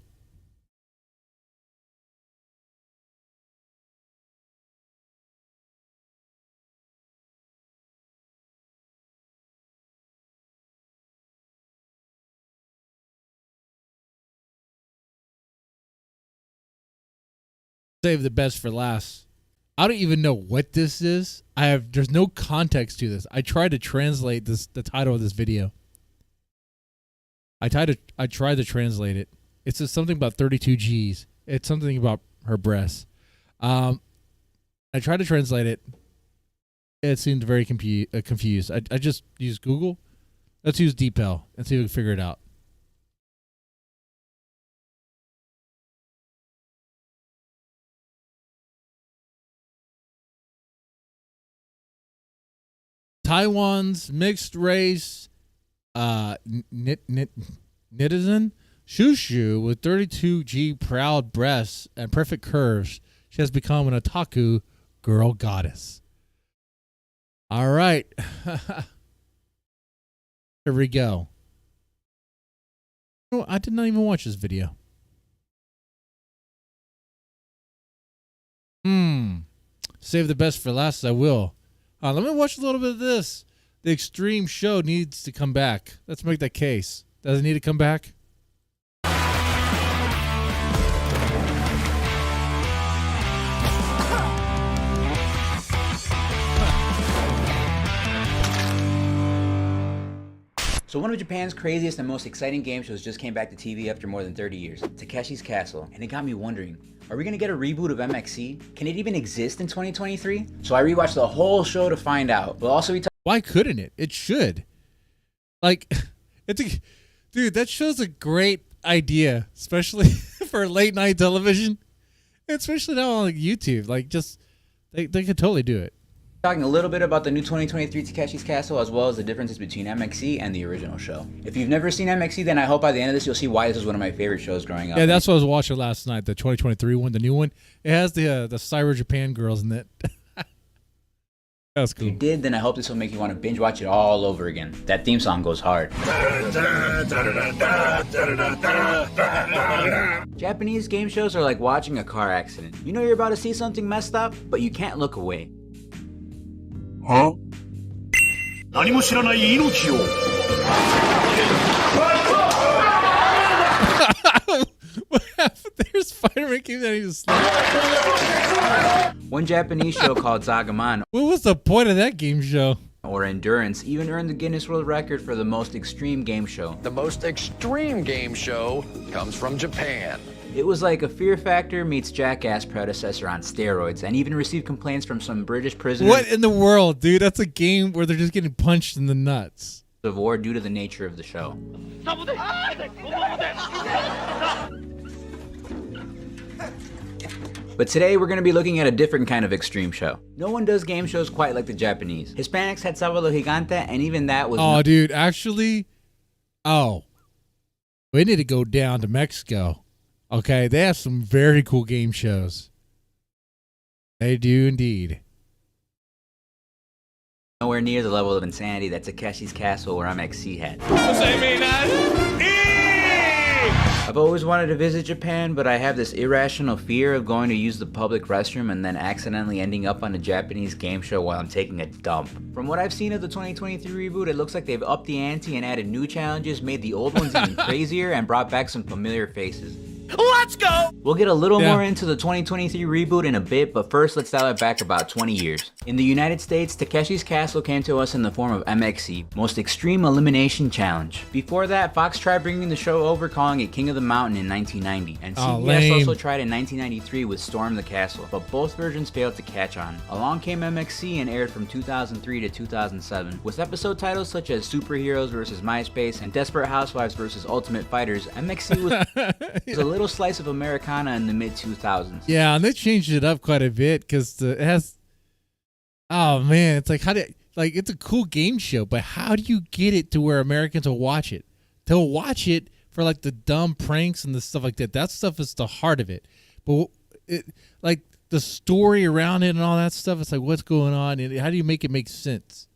Save the best for last. I don't even know what this is. There's no context to this. I tried to translate the title of this video. I tried to translate it. It says something about 32 G's. It's something about her breasts. I tried to translate it. It seemed very confused. I just used Google. Let's use DeepL and see if we can figure it out. Taiwan's mixed race netizen Shushu, with 32G proud breasts and perfect curves, she has become an otaku girl goddess. All right. Here we go. Oh, I did not even watch this video. Save the best for last. I will. Let me watch a little bit of this. The Extreme Show needs to come back. Let's make that case. Does it need to come back? So one of Japan's craziest and most exciting game shows just came back to TV after more than 30 years, Takeshi's Castle, and it got me wondering, are we gonna get a reboot of MXC? Can it even exist in 2023? So I rewatched the whole show to find out. We'll also be Why couldn't it? It should. Like, dude, that show's a great idea, especially for late night television, especially now on YouTube. Like, just they could totally do it. talking a little bit about the new 2023 Takeshi's Castle, as well as the differences between MXC and the original show. If you've never seen MXC, then I hope by the end of this you'll see why this is one of my favorite shows growing up. Yeah, that's what I was watching last night, the 2023 one, the new one. It has the Cyber Japan girls in it. That's cool. If you did, then I hope this will make you want to binge watch it all over again. That theme song goes hard. Japanese game shows are like watching a car accident. You know you're about to see something messed up, but you can't look away. Huh? 何も知らない命を What happened? There's Spider-Man came down and he just slapped. One Japanese show called Zagaman, What was the point of that game show? or Endurance, even earned the Guinness World Record for the most extreme game show. The most extreme game show comes from Japan. It was like a Fear Factor meets Jackass predecessor on steroids, and even received complaints from some British prisoners What in the world, dude? That's a game where they're just getting punched in the nuts. of war due to the nature of the show. But today we're going to be looking at a different kind of extreme show. No one does game shows quite like the Japanese. Hispanics had Sábado Gigante, and even that was Oh, dude, actually, we need to go down to Mexico. Okay, they have some very cool game shows. They do indeed. nowhere near the level of insanity that Takeshi's Castle or MXC had. I've always wanted to visit Japan, but I have this irrational fear of going to use the public restroom and then accidentally ending up on a Japanese game show while I'm taking a dump. From what I've seen of the 2023 reboot, it looks like they've upped the ante and added new challenges, made the old ones even crazier, and brought back some familiar faces. Let's go! We'll get a little more into the 2023 reboot in a bit, but first let's dial it back about 20 years. In the United States, Takeshi's Castle came to us in the form of MXC, Most Extreme Elimination Challenge. Before that, Fox tried bringing the show over, calling it King of the Mountain in 1990, and CBS also tried in 1993 with Storm the Castle, but both versions failed to catch on. Along came MXC and aired from 2003 to 2007. With episode titles such as Superheroes vs. MySpace and Desperate Housewives vs. Ultimate Fighters, MXC was a little slice of Americana in the mid-2000s. Yeah, and they changed it up quite a bit because it has. Oh man, it's like it's a cool game show, but how do you get it to where Americans will watch it? They'll watch it for like the dumb pranks and the stuff like that. That stuff is the heart of it. But like the story around it and all that stuff, it's like what's going on and how do you make it make sense?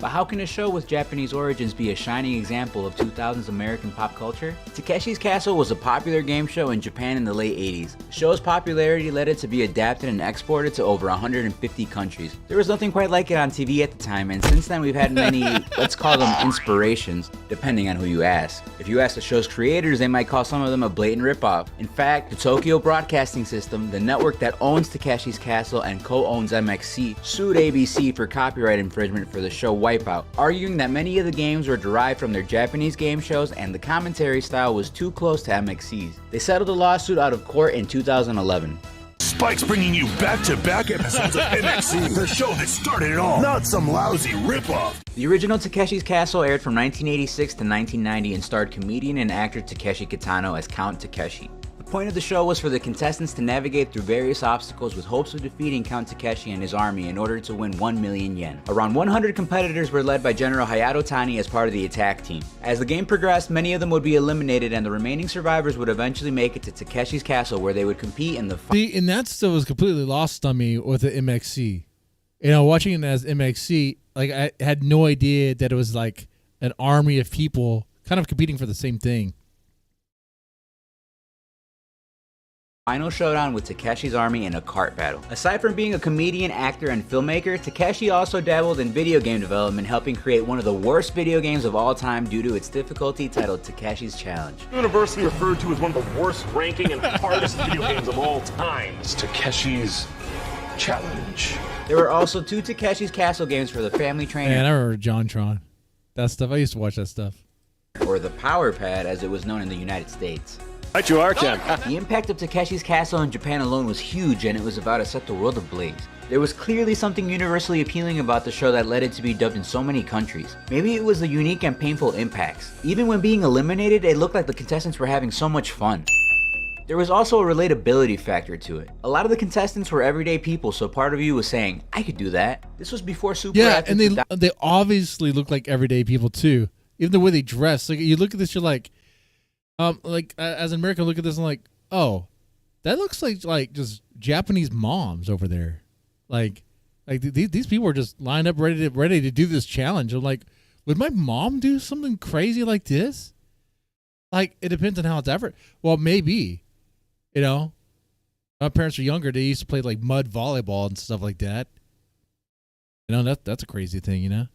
But how can a show with Japanese origins be a shining example of 2000s American pop culture? Takeshi's Castle was a popular game show in Japan in the late 80s. The show's popularity led it to be adapted and exported to over 150 countries. There was nothing quite like it on TV at the time, and since then we've had many, let's call them inspirations, depending on who you ask. If you ask the show's creators, they might call some of them a blatant ripoff. In fact, the Tokyo Broadcasting System, the network that owns Takeshi's Castle and co-owns MXC, sued ABC for copyright infringement for the show Wipeout, arguing that many of the games were derived from their Japanese game shows and the commentary style was too close to MXC's. They settled the lawsuit out of court in 2011. Spike's bringing you back-to-back episodes of MXC, the show that started it all, not some lousy ripoff. The original Takeshi's Castle aired from 1986 to 1990 and starred comedian and actor Takeshi Kitano as Count Takeshi. The point of the show was for the contestants to navigate through various obstacles with hopes of defeating Count Takeshi and his army in order to win 1 million yen. Around 100 competitors were led by General Hayato Tani as part of the attack team. As the game progressed, many of them would be eliminated and the remaining survivors would eventually make it to Takeshi's castle where they would compete in the See, and that still was completely lost on me with the MXC. You know, watching it as MXC, like I had no idea that it was like an army of people kind of competing for the same thing. final showdown with Takeshi's army in a kart battle. Aside from being a comedian, actor, and filmmaker, Takeshi also dabbled in video game development, helping create one of the worst video games of all time due to its difficulty, titled Takeshi's Challenge. Universally referred to as one of the worst ranking and hardest video games of all time. It's Takeshi's Challenge. There were also 2 Takeshi's Castle games for the Family Trainer. Man, I remember JonTron. That stuff. I used to watch that stuff. Or the Power Pad, as it was known in the United States. Right you are, Ken. The impact of Takeshi's Castle in Japan alone was huge, and it was about to set the world ablaze. There was clearly something universally appealing about the show that led it to be dubbed in so many countries. Maybe it was the unique and painful impacts. Even when being eliminated, it looked like the contestants were having so much fun. There was also a relatability factor to it. A lot of the contestants were everyday people, so part of you was saying, I could do that. This was before super and they obviously look like everyday people too. Even the way they dress. Like you look at this, you're like as an American, look at this and like, oh, that looks like just Japanese moms over there. Like these people are just lined up ready to do this challenge. I'm like, would my mom do something crazy like this? Like, it depends on how it's effort. Well, maybe. You know, my parents were younger. They used to play like mud volleyball and stuff like that. You know, that's a crazy thing, you know?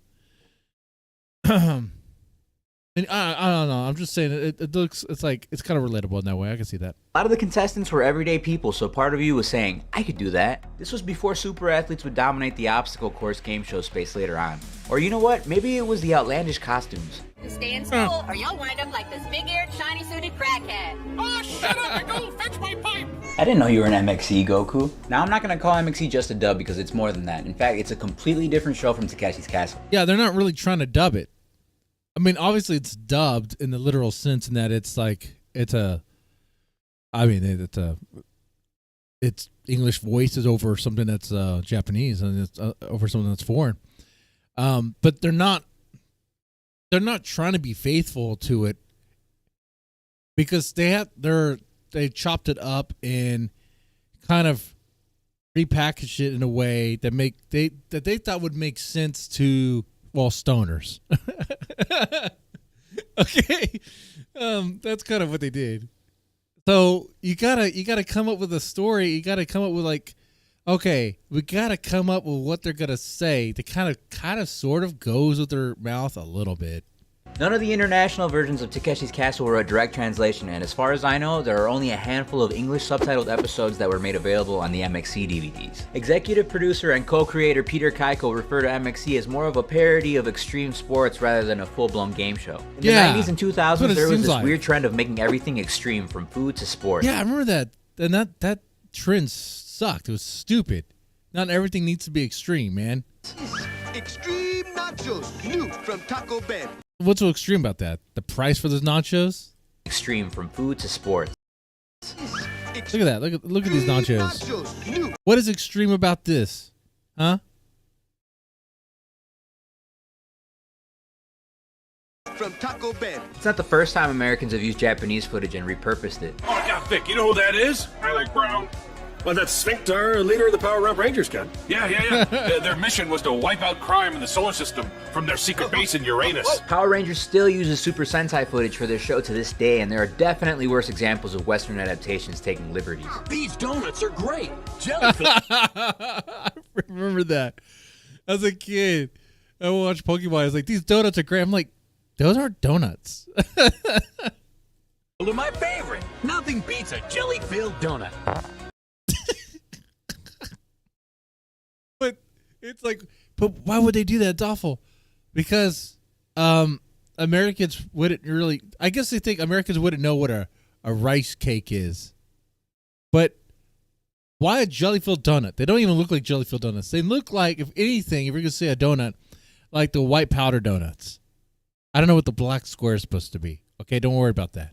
And I don't know. I'm just saying it looks, it's like, it's kind of relatable in that way. I can see that. A lot of the contestants were everyday people, so part of you was saying, I could do that. This was before super athletes would dominate the obstacle course game show space later on. Or you know what? Maybe it was the outlandish costumes. Stay in school, or you'll wind up like this big-eared, shiny-suited crackhead. Oh, shut up and go fetch my pipe! I didn't know you were an MXC, Goku. Now, I'm not going to call MXC just a dub because it's more than that. In fact, it's a completely different show from Takeshi's Castle. Yeah, they're not really trying to dub it. I mean, obviously it's dubbed in the literal sense in that it's like, it's English voices over something that's Japanese, and it's over something that's foreign. But they're not trying to be faithful to it because they chopped it up and kind of repackaged it in a way that they thought would make sense to, well, stoners. Okay. That's kind of what they did. So you gotta come up with a story. You gotta come up with like, okay, we gotta come up with what they're gonna say that kind of sort of goes with their mouth a little bit. None of the international versions of Takeshi's Castle were a direct translation, and as far as I know, there are only a handful of English subtitled episodes that were made available on the MXC DVDs. Executive producer and co-creator Peter Keiko referred to MXC as more of a parody of extreme sports rather than a full-blown game show. In the 90s and 2000s, there was this weird trend of making everything extreme, from food to sports. Yeah, I remember that. And that trend sucked. It was stupid. Not everything needs to be extreme, man. Extreme nachos, new from Taco Bell. What's so extreme about that? The price for those nachos? Extreme from food to sports. Look at that. Look at these nachos. What is extreme about this? Huh? From Taco Bell. It's not the first time Americans have used Japanese footage and repurposed it. Oh, yeah, Vic, you know who that is? I like Brown. Well, that's Sphincter, leader of the Power Rangers, Rangers, Ken. Yeah. Their mission was to wipe out crime in the solar system from their secret base in Uranus. Power Rangers still uses Super Sentai footage for their show to this day, and there are definitely worse examples of Western adaptations taking liberties. These donuts are great. Jellyfish. I remember that. As a kid, I watched Pokemon. I was like, these donuts are great. I'm like, those aren't donuts. Well, my favorite. Nothing beats a jelly-filled donut. But it's like, but why would they do that? It's awful. Because Americans wouldn't really, I guess they think Americans wouldn't know what a rice cake is. But why a jelly-filled donut? They don't even look like jelly-filled donuts. They look like, if anything, if you're going to say a donut, like the white powder donuts. I don't know what the black square is supposed to be. Okay, don't worry about that.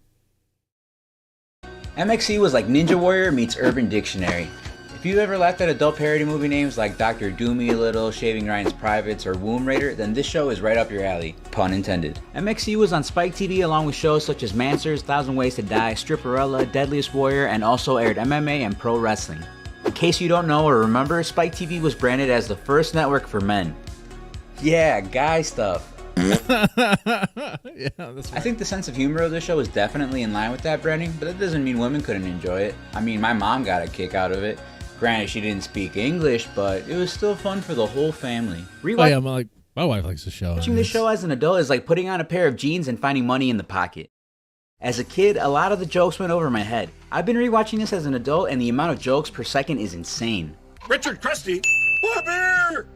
MXC was like Ninja Warrior meets Urban Dictionary. If you've ever laughed at adult parody movie names like Dr. Doomie-a-Little, Shaving Ryan's Privates, or Womb Raider, then this show is right up your alley. Pun intended. MXC was on Spike TV along with shows such as Mansers, 1,000 Ways to Die, Stripperella, Deadliest Warrior, and also aired MMA and pro wrestling. In case you don't know or remember, Spike TV was branded as the first network for men. Yeah, guy stuff. Yeah, that's right. I think the sense of humor of the show is definitely in line with that branding, but that doesn't mean women couldn't enjoy it. I mean, my mom got a kick out of it. Granted, she didn't speak English, but it was still fun for the whole family. My wife likes the show. Watching this show as an adult is like putting on a pair of jeans and finding money in the pocket. As a kid, a lot of the jokes went over my head. I've been rewatching this as an adult, and the amount of jokes per second is insane. Richard Cresty. What beer?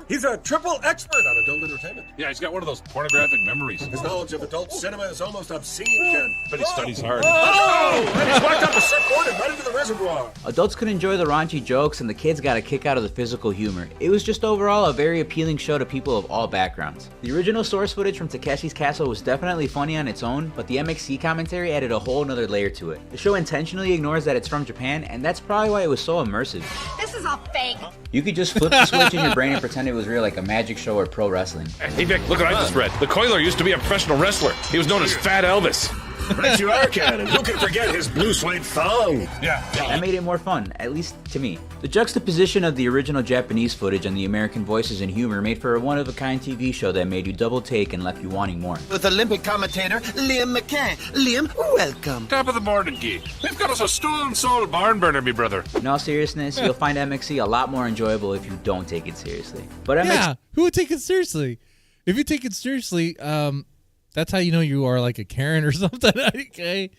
He's a triple expert on adult entertainment. Yeah, he's got one of those pornographic memories. His knowledge of adult cinema is almost obscene, Ken. But he studies hard. Oh! And he's walked up the surfboard and right into the reservoir. Adults could enjoy the raunchy jokes, and the kids got a kick out of the physical humor. It was just overall a very appealing show to people of all backgrounds. The original source footage from Takeshi's Castle was definitely funny on its own, but the MXC commentary added a whole nother layer to it. The show intentionally ignores that it's from Japan, and that's probably why it was so immersive. This is all fake. You could just flip the switch in your brain and pretend it was real, like a magic show or pro wrestling. Hey, Vic, look what I just read. The Coiler used to be a professional wrestler. He was known as Fat Elvis. Right you are, Ken, and who can forget his blue suede thong? Yeah. That made it more fun, at least to me. The juxtaposition of the original Japanese footage and the American voices and humor made for a one-of-a-kind TV show that made you double take and left you wanting more. With Olympic commentator Liam McCann. Liam, welcome. Top of the morning, Gee. They've got us a stone soul barn burner, me brother. In all seriousness, you'll find MXC a lot more enjoyable if you don't take it seriously. But Yeah, who would take it seriously? If you take it seriously, that's how you know you are like a Karen or something. Okay,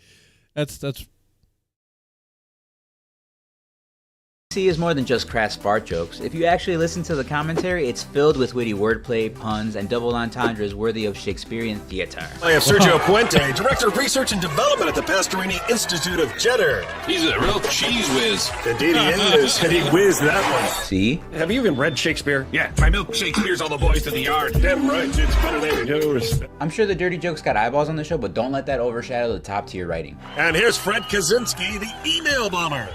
that's is more than just crass fart jokes. If you actually listen to the commentary, it's filled with witty wordplay, puns, and double entendres worthy of Shakespearean theater. I have Sergio Puente, Director of Research and Development at the Pastorini Institute of Cheddar. He's a real cheese whiz. Indeed he is, and he whizzed that one. See? Have you even read Shakespeare? Yeah, my milk Shakespeare's all the boys to the yard. Damn right, it's better than yours. I'm sure the dirty jokes got eyeballs on the show, but don't let that overshadow the top tier writing. And here's Fred Kaczynski, the email bomber.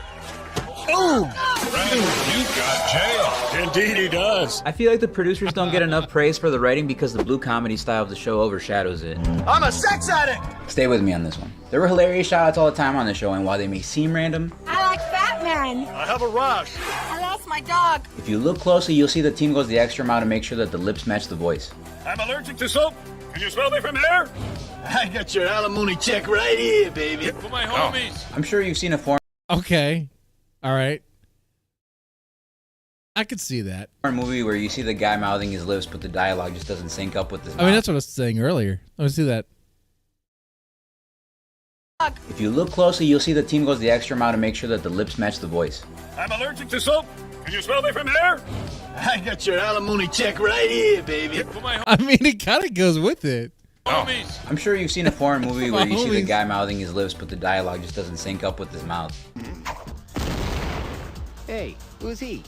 Boom! Fred, you got jail. Indeed he does. I feel like the producers don't get enough praise for the writing because the blue comedy style of the show overshadows it. I'm a sex addict. Stay with me on this one. There were hilarious shoutouts all the time on the show, and while they may seem random, I like fat men. I have a rush. I lost my dog. if you look closely, you'll see the team goes the extra mile to make sure that the lips match the voice. I'm allergic to soap. Can you smell me from here? I got your alimony check right here, baby. For my homies. I'm sure you've seen a foreign okay. All right, I could see that. movie where you see the guy mouthing his lips, but the dialogue just doesn't sync up with his mouth. I mean, that's what I was saying earlier. I would see that. If you look closely, you'll see the team goes the extra mile to make sure that the lips match the voice. I'm allergic to soap. Can you smell me from here? I got your alimony check right here, baby. For my I mean, it kind of goes with it. homies. I'm sure you've seen a foreign movie where you see the guy mouthing his lips, but the dialogue just doesn't sync up with his mouth. Hey, who's he?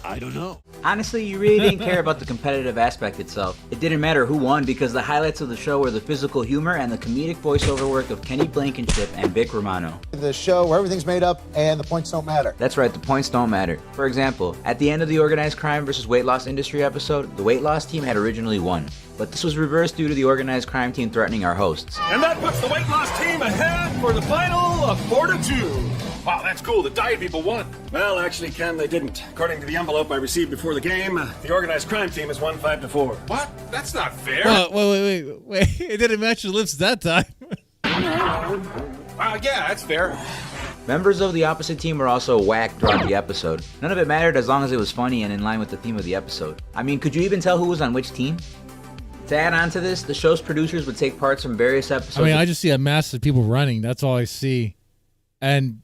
I don't know. Honestly, you really didn't care about the competitive aspect itself. It didn't matter who won because the highlights of the show were the physical humor and the comedic voiceover work of Kenny Blankenship and Vic Romano. The show where everything's made up and the points don't matter. That's right, the points don't matter. For example, at the end of the Organized Crime vs. Weight Loss Industry episode, the weight loss team had originally won. But this was reversed due to the Organized Crime team threatening our hosts. And that puts the weight loss team ahead for the final of 4-2. Wow, that's cool. The diet people won. Well, actually, Ken, they didn't. According to the envelope I received before the game, the organized crime team has won 5-4. What? That's not fair. Wait. It didn't match the lips that time. Yeah, that's fair. Members of the opposite team were also whacked throughout the episode. None of it mattered as long as it was funny and in line with the theme of the episode. I mean, could you even tell who was on which team? To add on to this, the show's producers would take parts from various episodes. I mean, I just see a mass of people running. That's all I see. And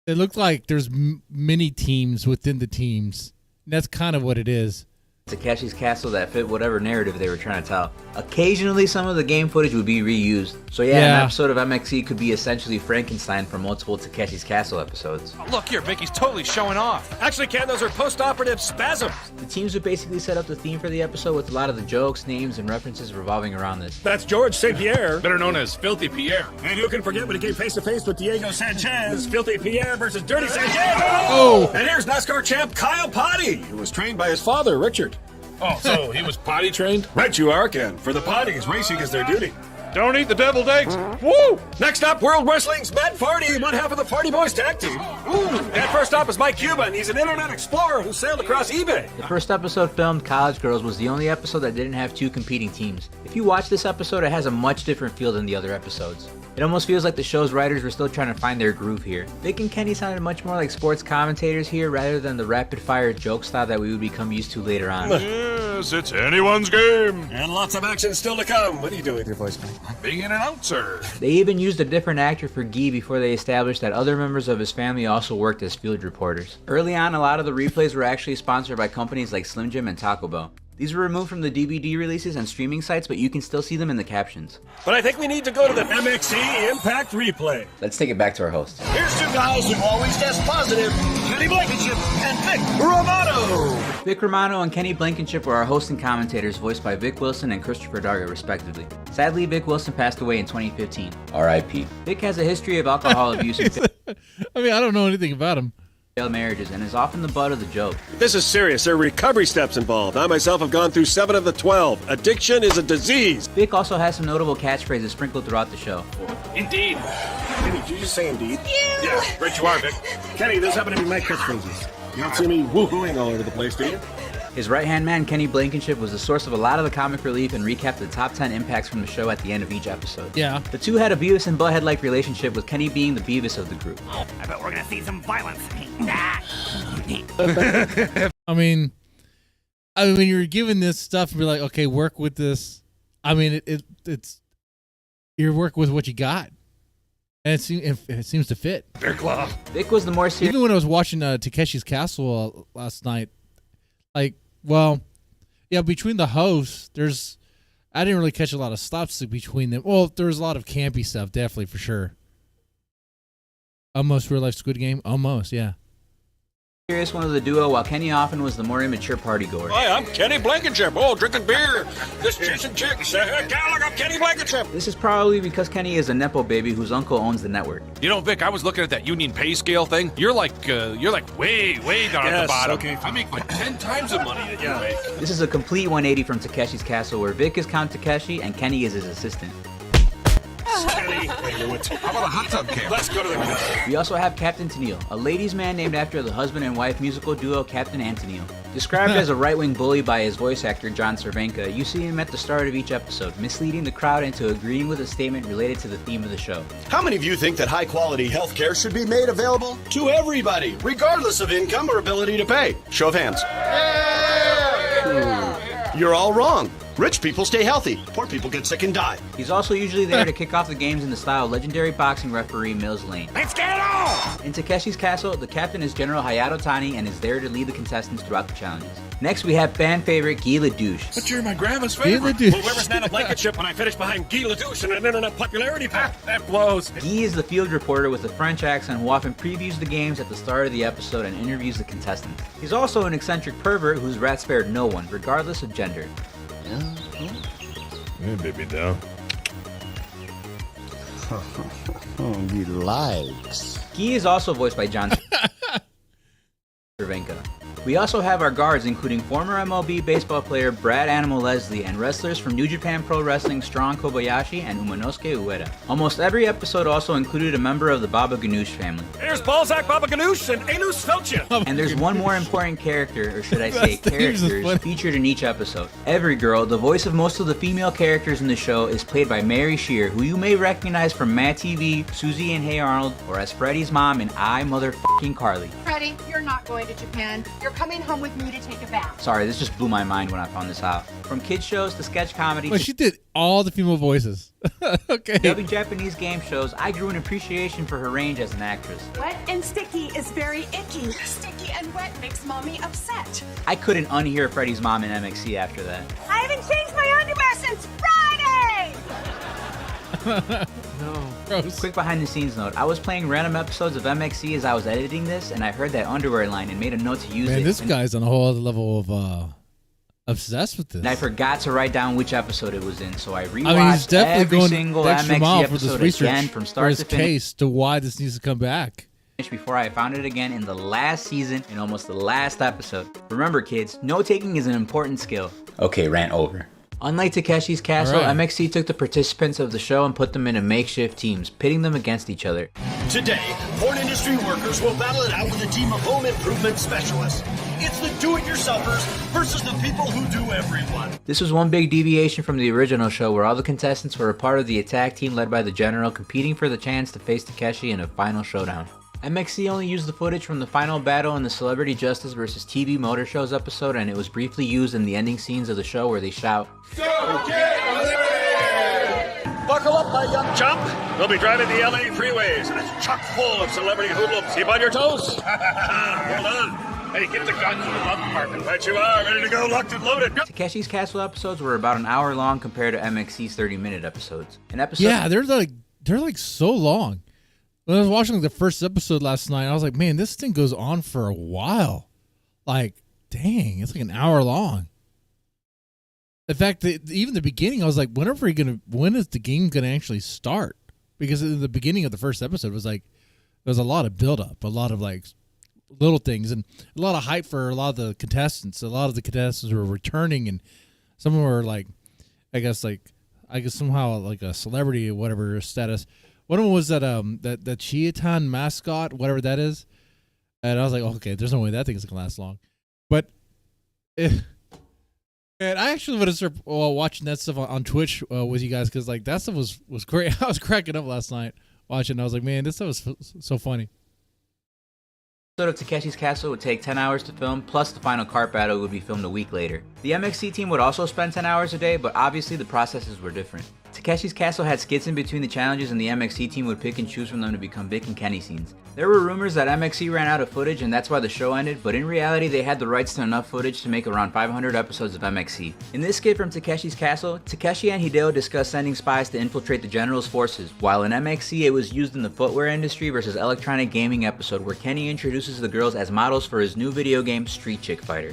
it looked like there's many teams within the teams. That's kind of what it is. Takeshi's Castle that fit whatever narrative they were trying to tell. Occasionally, some of the game footage would be reused. So yeah, an episode of MXC could be essentially Frankenstein for multiple Takeshi's Castle episodes. Oh, look here, Vicky's totally showing off. Actually, Ken, those are post-operative spasms. The teams would basically set up the theme for the episode with a lot of the jokes, names, and references revolving around this. That's George St. Pierre, better known as Filthy Pierre. And who can forget when he came face-to-face with Diego Sanchez, Filthy Pierre versus Dirty Sanchez. Oh! And here's NASCAR champ Kyle Potty, who was trained by his father, Richard. Oh, so he was potty trained? Right you are, Ken. For the potties, racing is their duty. Don't eat the deviled eggs. Woo! Next up, World Wrestling's Matt Farty, one half of the Farty Boys tag team. And first up is Mike Cuban. He's an internet explorer who sailed across eBay. The first episode filmed, College Girls, was the only episode that didn't have two competing teams. If you watch this episode, it has a much different feel than the other episodes. It almost feels like the show's writers were still trying to find their groove here. Vic and Kenny sounded much more like sports commentators here rather than the rapid-fire joke style that we would become used to later on. Yes, it's anyone's game. And lots of action still to come. What are you doing with your voice, Kenny? Being an announcer. They even used a different actor for Guy before they established that other members of his family also worked as field reporters. Early on, a lot of the replays were actually sponsored by companies like Slim Jim and Taco Bell. These were removed from the DVD releases and streaming sites, but you can still see them in the captions. But I think we need to go to the MXC Impact replay. Let's take it back to our hosts. Here's two guys who always test positive, Kenny Blankenship and Vic Romano. Vic Romano and Kenny Blankenship were our hosts and commentators, voiced by Vic Wilson and Christopher Darga, respectively. Sadly, Vic Wilson passed away in 2015. R.I.P. Vic has a history of alcohol abuse and I mean, I don't know anything about him. failed marriages and is often the butt of the joke. This is serious. There are recovery steps involved. I myself have gone through 7 of the 12. Addiction is a disease. Vic also has some notable catchphrases sprinkled throughout the show. Indeed. Kenny, did you just say indeed? Yeah, right you are, Vic. Kenny, those happen to be my catchphrases. You don't see me woohooing all over the place, do you? His right-hand man, Kenny Blankenship, was the source of a lot of the comic relief and recapped the top 10 impacts from the show at the end of each episode. Yeah. The two had a Beavis and Butthead-like relationship, with Kenny being the Beavis of the group. I bet we're gonna see some violence. I mean, when you're given this stuff and be like, okay, work with this. I mean, it's you're working with what you got, and it seems to fit. Vic was the more serious. Even when I was watching Takeshi's Castle last night, like, well, yeah, between the hosts, I didn't really catch a lot of slapstick between them. Well, there was a lot of campy stuff, definitely, for sure. Almost real life Squid Game, almost, yeah. Serious one of the duo, while Kenny often was the more immature party goer. Hi, I'm Kenny Blankenship. Oh, drinking beer. Just chasing chicks. God, look, I'm Kenny Blankenship. This is probably because Kenny is a nepo baby whose uncle owns the network. You know, Vic, I was looking at that union pay scale thing. You're like way down at the bottom. Okay. I make like 10 times the money that you make. This is a complete 180 from Takeshi's Castle, where Vic is Count Takeshi and Kenny is his assistant. Kenny, how about a hot tub camp? Let's go to the We also have Captain Tennille, a ladies' man named after the husband and wife musical duo Captain and Tennille. Described as a right-wing bully by his voice actor John Cervenka, you see him at the start of each episode, misleading the crowd into agreeing with a statement related to the theme of the show. How many of you think that high-quality health care should be made available to everybody, regardless of income or ability to pay? Show of hands. You're all wrong. Rich people stay healthy. Poor people get sick and die. He's also usually there to kick off the games in the style of legendary boxing referee Mills Lane. Let's get it on! In Takeshi's Castle, the captain is General Hayato Tani and is there to lead the contestants throughout the challenges. Next, we have fan favorite Guy LaDouche. But you're my grandma's Guy favorite. LaDouche. Well, where was Nana Blankenship when I finished behind Guy LaDouche in an internet popularity poll? That blows. Guy is the field reporter with a French accent who often previews the games at the start of the episode and interviews the contestants. He's also an eccentric pervert whose rat spared no one, regardless of gender. Yeah, baby down. He likes. Guy is also voiced by John Cervenka. We also have our guards, including former MLB baseball player Brad Animal Leslie and wrestlers from New Japan Pro Wrestling Strong Kobayashi and Umanosuke Ueda. Almost every episode also included a member of the Baba Ganoush family. Here's Balzac, Baba Ganoush, and Anus Felcha. And there's one more important character, or should I say characters, featured in each episode. Every girl, the voice of most of the female characters in the show, is played by Mary Shear, who you may recognize from Mad TV, Susie and Hey Arnold, or as Freddie's mom in I, Motherfucking Carly. Freddie, you're not going to Japan. You're coming home with me to take a bath. Sorry, this just blew my mind when I found this out. From kids shows to sketch comedy. Well, she did all the female voices. Okay. Dubbing Japanese game shows, I grew an appreciation for her range as an actress. Wet and sticky is very icky. Sticky and wet makes mommy upset. I couldn't unhear Freddy's mom in MXC after that. I haven't changed my underwear since Friday! No. Gross. Quick behind the scenes note, I was playing random episodes of MXC as I was editing this, and I heard that underwear line and made a note to use it. Man, this guy's on a whole other level of obsessed with this. And I forgot to write down which episode it was in, so I rewatched he's definitely every going single the extra MXC mile for episode this research again from for start his to finish. case to why this needs to come back. Before I found it again in the last season and almost the last episode. Remember, kids, note-taking is an important skill. Okay, rant over. Unlike Takeshi's Castle, All right. MXC took the participants of the show and put them into makeshift teams, pitting them against each other. Today, porn industry workers will battle it out with a team of home improvement specialists. It's the do-it-yourselfers versus the people who do everyone. This was one big deviation from the original show where all the contestants were a part of the attack team led by the General, competing for the chance to face Takeshi in a final showdown. MXC only used the footage from the final battle in the Celebrity Justice vs. TV Motor Shows episode, and it was briefly used in the ending scenes of the show where they shout, Buckle up, my young chump. They'll be driving the LA freeways, and it's chock full of celebrity hoodlums. Keep on your toes. Hold on. Hey, get the gun from the glove compartment. Right you are, ready to go, locked and loaded. Takeshi's Castle episodes were about an hour long compared to MXC's 30-minute episodes. Yeah, they're like so long. When I was watching the first episode last night, I was like, man, this thing goes on for a while. Like, dang, it's like an hour long. In fact, even the beginning, I was like, when is the game gonna actually start? Because in the beginning of the first episode was like, there was a lot of build up, a lot of like little things, and a lot of hype for a lot of the contestants. A lot of the contestants were returning, and some of them were like, I guess somehow like a celebrity or whatever status. One of them was that Chiatan mascot, whatever that is, and I was like, oh, okay, there's no way that thing is gonna last long. But and I actually would have started watching that stuff on Twitch with you guys, because like that stuff was great. I was cracking up last night watching. I was like, man, this stuff was so funny. The episode of Takeshi's Castle would take 10 hours to film, plus the final cart battle would be filmed a week later. The MXC team would also spend 10 hours a day, but obviously the processes were different. Takeshi's Castle had skits in between the challenges, and the MXC team would pick and choose from them to become Vic and Kenny scenes. There were rumors that MXC ran out of footage and that's why the show ended, but in reality they had the rights to enough footage to make around 500 episodes of MXC. In this skit from Takeshi's Castle, Takeshi and Hideo discuss sending spies to infiltrate the General's forces, while in MXC it was used in the footwear industry versus electronic gaming episode where Kenny introduces the girls as models for his new video game Street Chick Fighter.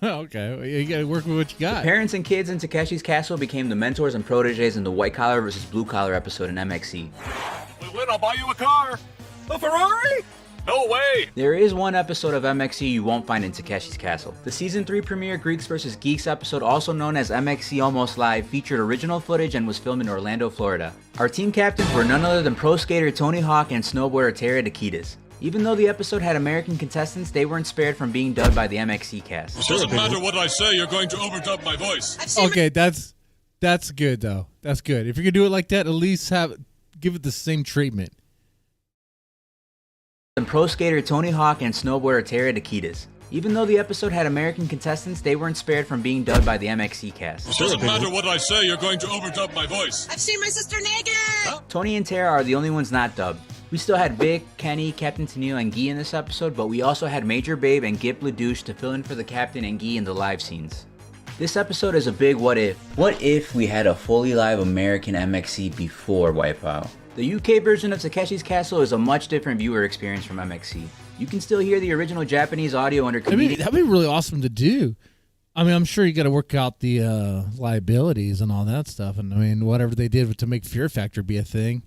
Okay, you gotta work with what you got. The parents and kids in Takeshi's Castle became the mentors and proteges in the white collar versus blue collar episode in MXC. We win, I'll buy you a car. A Ferrari? No way. There is one episode of MXC you won't find in Takeshi's Castle. The Season 3 premiere Greeks vs. Geeks episode, also known as MXC Almost Live, featured original footage and was filmed in Orlando, Florida. Our team captains were none other than pro skater Tony Hawk and snowboarder Terry Takitas. Even though the episode had American contestants, they weren't spared from being dubbed by the MXC cast. It doesn't matter what I say, you're going to overdub my voice. Okay, that's good though. That's good. If you're gonna do it like that, at least give it the same treatment. And pro skater Tony Hawk and snowboarder Terry Takitas. Even though the episode had American contestants, they weren't spared from being dubbed by the MXC cast. It doesn't matter what I say, you're going to overdub my voice. I've seen my sister naked! Tony and Tara are the only ones not dubbed. We still had Vic, Kenny, Captain Tennille, and Guy in this episode, but we also had Major Babe and Gip LaDouche to fill in for the Captain and Guy in the live scenes. This episode is a big what if. What if we had a fully live American MXC before Wipeout? The UK version of Takeshi's Castle is a much different viewer experience from MXC. You can still hear the original Japanese audio under comedic... That'd be really awesome to do. I mean, I'm sure you got to work out the liabilities and all that stuff, and I mean, whatever they did to make Fear Factor be a thing.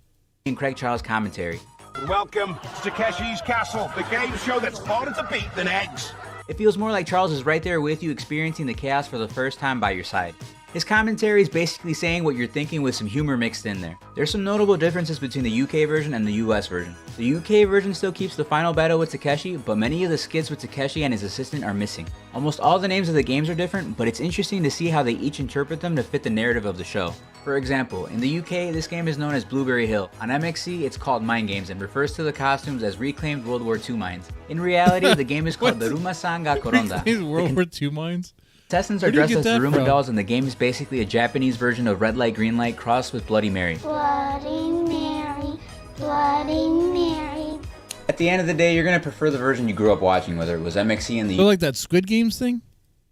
And Craig Charles commentary. Welcome to Takeshi's Castle, the game show that's harder to beat than eggs. It feels more like Charles is right there with you, experiencing the chaos for the first time by your side. His commentary is basically saying what you're thinking with some humor mixed in there. There's some notable differences between the UK version and the US version. The UK version still keeps the final battle with Takeshi, but many of the skits with Takeshi and his assistant are missing. Almost all the names of the games are different, but it's interesting to see how they each interpret them to fit the narrative of the show. For example, in the UK, this game is known as Blueberry Hill. On MXC, it's called Mind Games and refers to the costumes as reclaimed World War II mines. In reality, the game is called Daruma-san ga Koronda. World War II mines? Contestants are dressed as Daruma dolls, and the game is basically a Japanese version of Red Light, Green Light crossed with Bloody Mary. Bloody Mary, Bloody Mary. At the end of the day, you're going to prefer the version you grew up watching, whether it was MXC in the So like that Squid Games thing?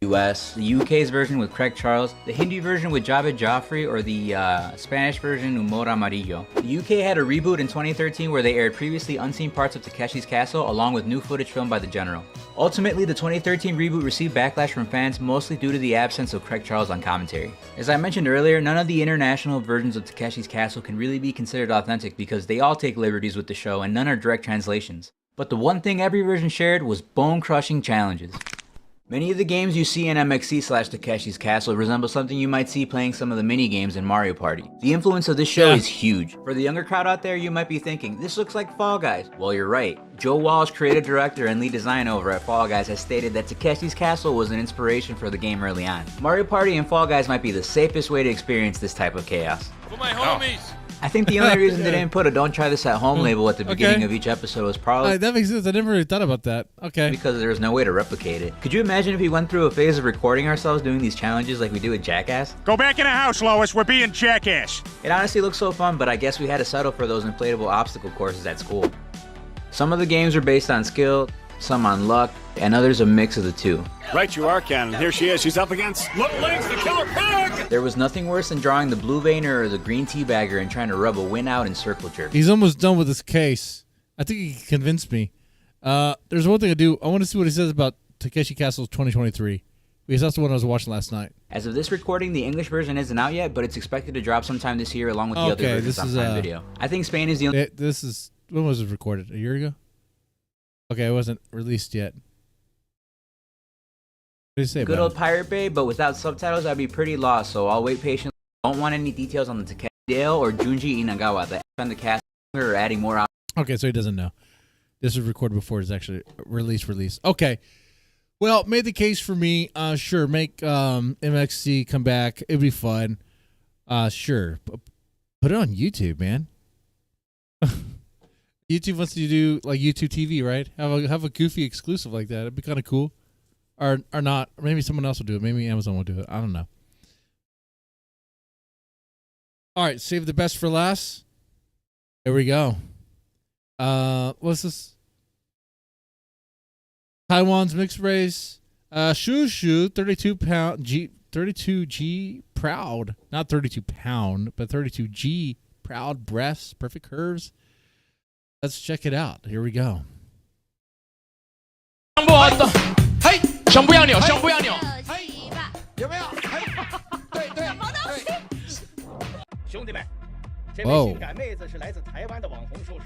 US, the UK's version with Craig Charles, the Hindi version with Javed Joffrey, or the Spanish version Humor Amarillo. The UK had a reboot in 2013 where they aired previously unseen parts of Takeshi's Castle along with new footage filmed by the General. Ultimately, the 2013 reboot received backlash from fans mostly due to the absence of Craig Charles on commentary. As I mentioned earlier, none of the international versions of Takeshi's Castle can really be considered authentic because they all take liberties with the show and none are direct translations. But the one thing every version shared was bone-crushing challenges. Many of the games you see in MXC/Takeshi's Castle resemble something you might see playing some of the mini-games in Mario Party. The influence of this show is huge. For the younger crowd out there, you might be thinking, this looks like Fall Guys. Well, you're right. Joe Walsh, creative director and lead designer over at Fall Guys, has stated that Takeshi's Castle was an inspiration for the game early on. Mario Party and Fall Guys might be the safest way to experience this type of chaos. For my homies! I think the only reason they didn't put a "Don't try this at home" label at the beginning of each episode was probably that makes sense. I never really thought about that. Okay. Because there was no way to replicate it. Could you imagine if we went through a phase of recording ourselves doing these challenges like we do with Jackass? Go back in the house, Lois. We're being Jackass. It honestly looks so fun, but I guess we had to settle for those inflatable obstacle courses at school. Some of the games are based on skill, some on luck, and others a mix of the two. Right you are, Ken. Here she is. She's up against Little Legs, the Killer Pig! There was nothing worse than drawing the blue veiner or the green teabagger and trying to rub a win out in circle jerk. He's almost done with his case. I think he convinced me. There's one thing I do. I want to see what he says about Takeshi Castle's 2023. Because that's the one I was watching last night. As of this recording, the English version isn't out yet, but it's expected to drop sometime this year along with the other versions on Prime Video. I think Spain is the only... This is... When was it recorded? A year ago? Okay, it wasn't released yet. What do you say Good about old Pirate Bay, but without subtitles, I'd be pretty lost, so I'll wait patiently. I don't want any details on the Takeshi Dale or Junji Inagawa that on the cast or adding more out. Okay, so he doesn't know. This was recorded before it's actually released. Okay. Well, made the case for me. Sure, make MXC come back. It'd be fun. Sure. Put it on YouTube, man. YouTube wants you to do like YouTube TV, right? Have a goofy exclusive like that. It'd be kind of cool. Or not. Or maybe someone else will do it. Maybe Amazon will do it. I don't know. All right, save the best for last. Here we go. What's this? Taiwan's mixed race. Shushu, 32G proud. Not 32 pound, but 32G proud breasts, perfect curves. Let's check it out. Here we go. 嘿，熊不要扭，熊不要扭。有没有？对对。兄弟们，这位性感妹子是来自台湾的网红叔叔，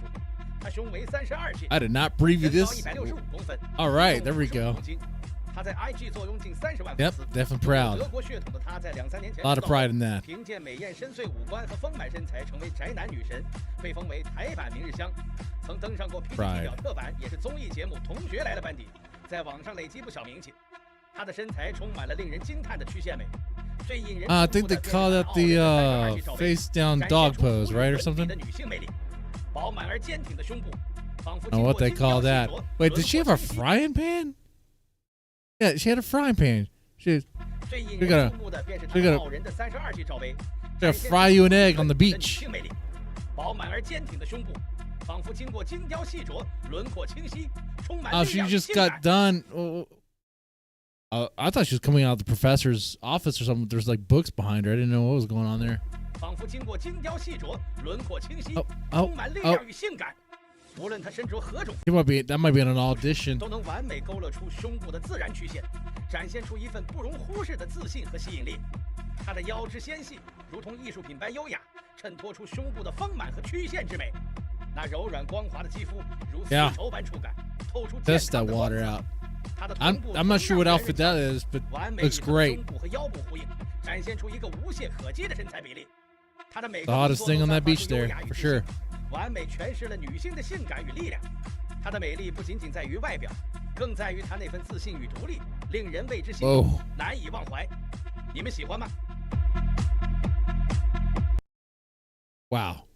她胸围32斤， I did not preview this. 165公分。 All right, there we go. 她在 IG 坐拥近30万 Yep, definitely proud. 德国血统的她在2、3年前 A lot of pride in that. 凭借美艳深邃五官和丰满身材，成为宅男女神，被封为台版明日香，曾登上过 PTT 表特版，也是综艺节目《同学来了》班底，在网上累积不小名气。她的身材充满了令人惊叹的曲线美。 I think they call that the face down dog pose, right, or something? I don't know what they call that. Wait, did she have a frying pan? Yeah, she had a frying pan. She's gonna fry you an egg on the beach. Oh, she just got done. I thought she was coming out of the professor's office or something. There's like books behind her. I didn't know what was going on there. That might be in an audition. Yeah. Test that water out. I'm not sure what outfit that is, but looks great. The hottest thing on that beach there, for sure. 完美诠释了女性的性感与力量。她的美丽不仅仅在于外表，更在于她那份自信与独立，令人为之心动，难以忘怀。你们喜欢吗？ Wow.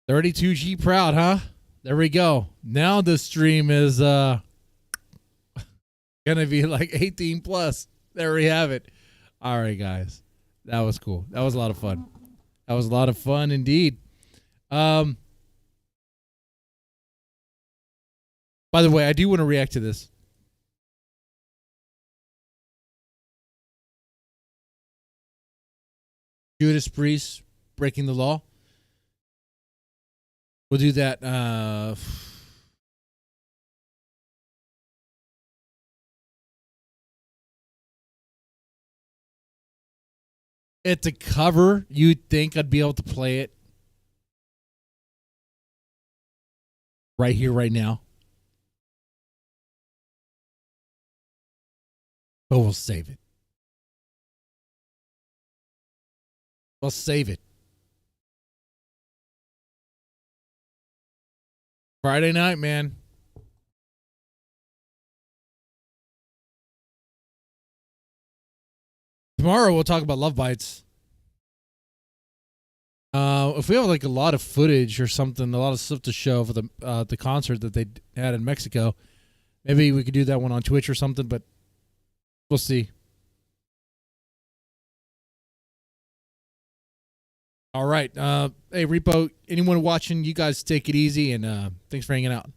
32G proud, huh? There we go. Now the stream is gonna be like 18 plus. There we have it. All right, guys. That was cool. That was a lot of fun. That was a lot of fun indeed. By the way, I do want to react to this. Judas Priest breaking the law. We'll do that. It's a cover. You'd think I'd be able to play it right here, right now. But we'll save it. We'll save it. Friday night, man. Tomorrow we'll talk about Love Bites. If we have like a lot of footage or something, a lot of stuff to show for the concert that they had in Mexico, maybe we could do that one on Twitch or something, but we'll see. All right. Hey, Repo, anyone watching, you guys take it easy, and thanks for hanging out.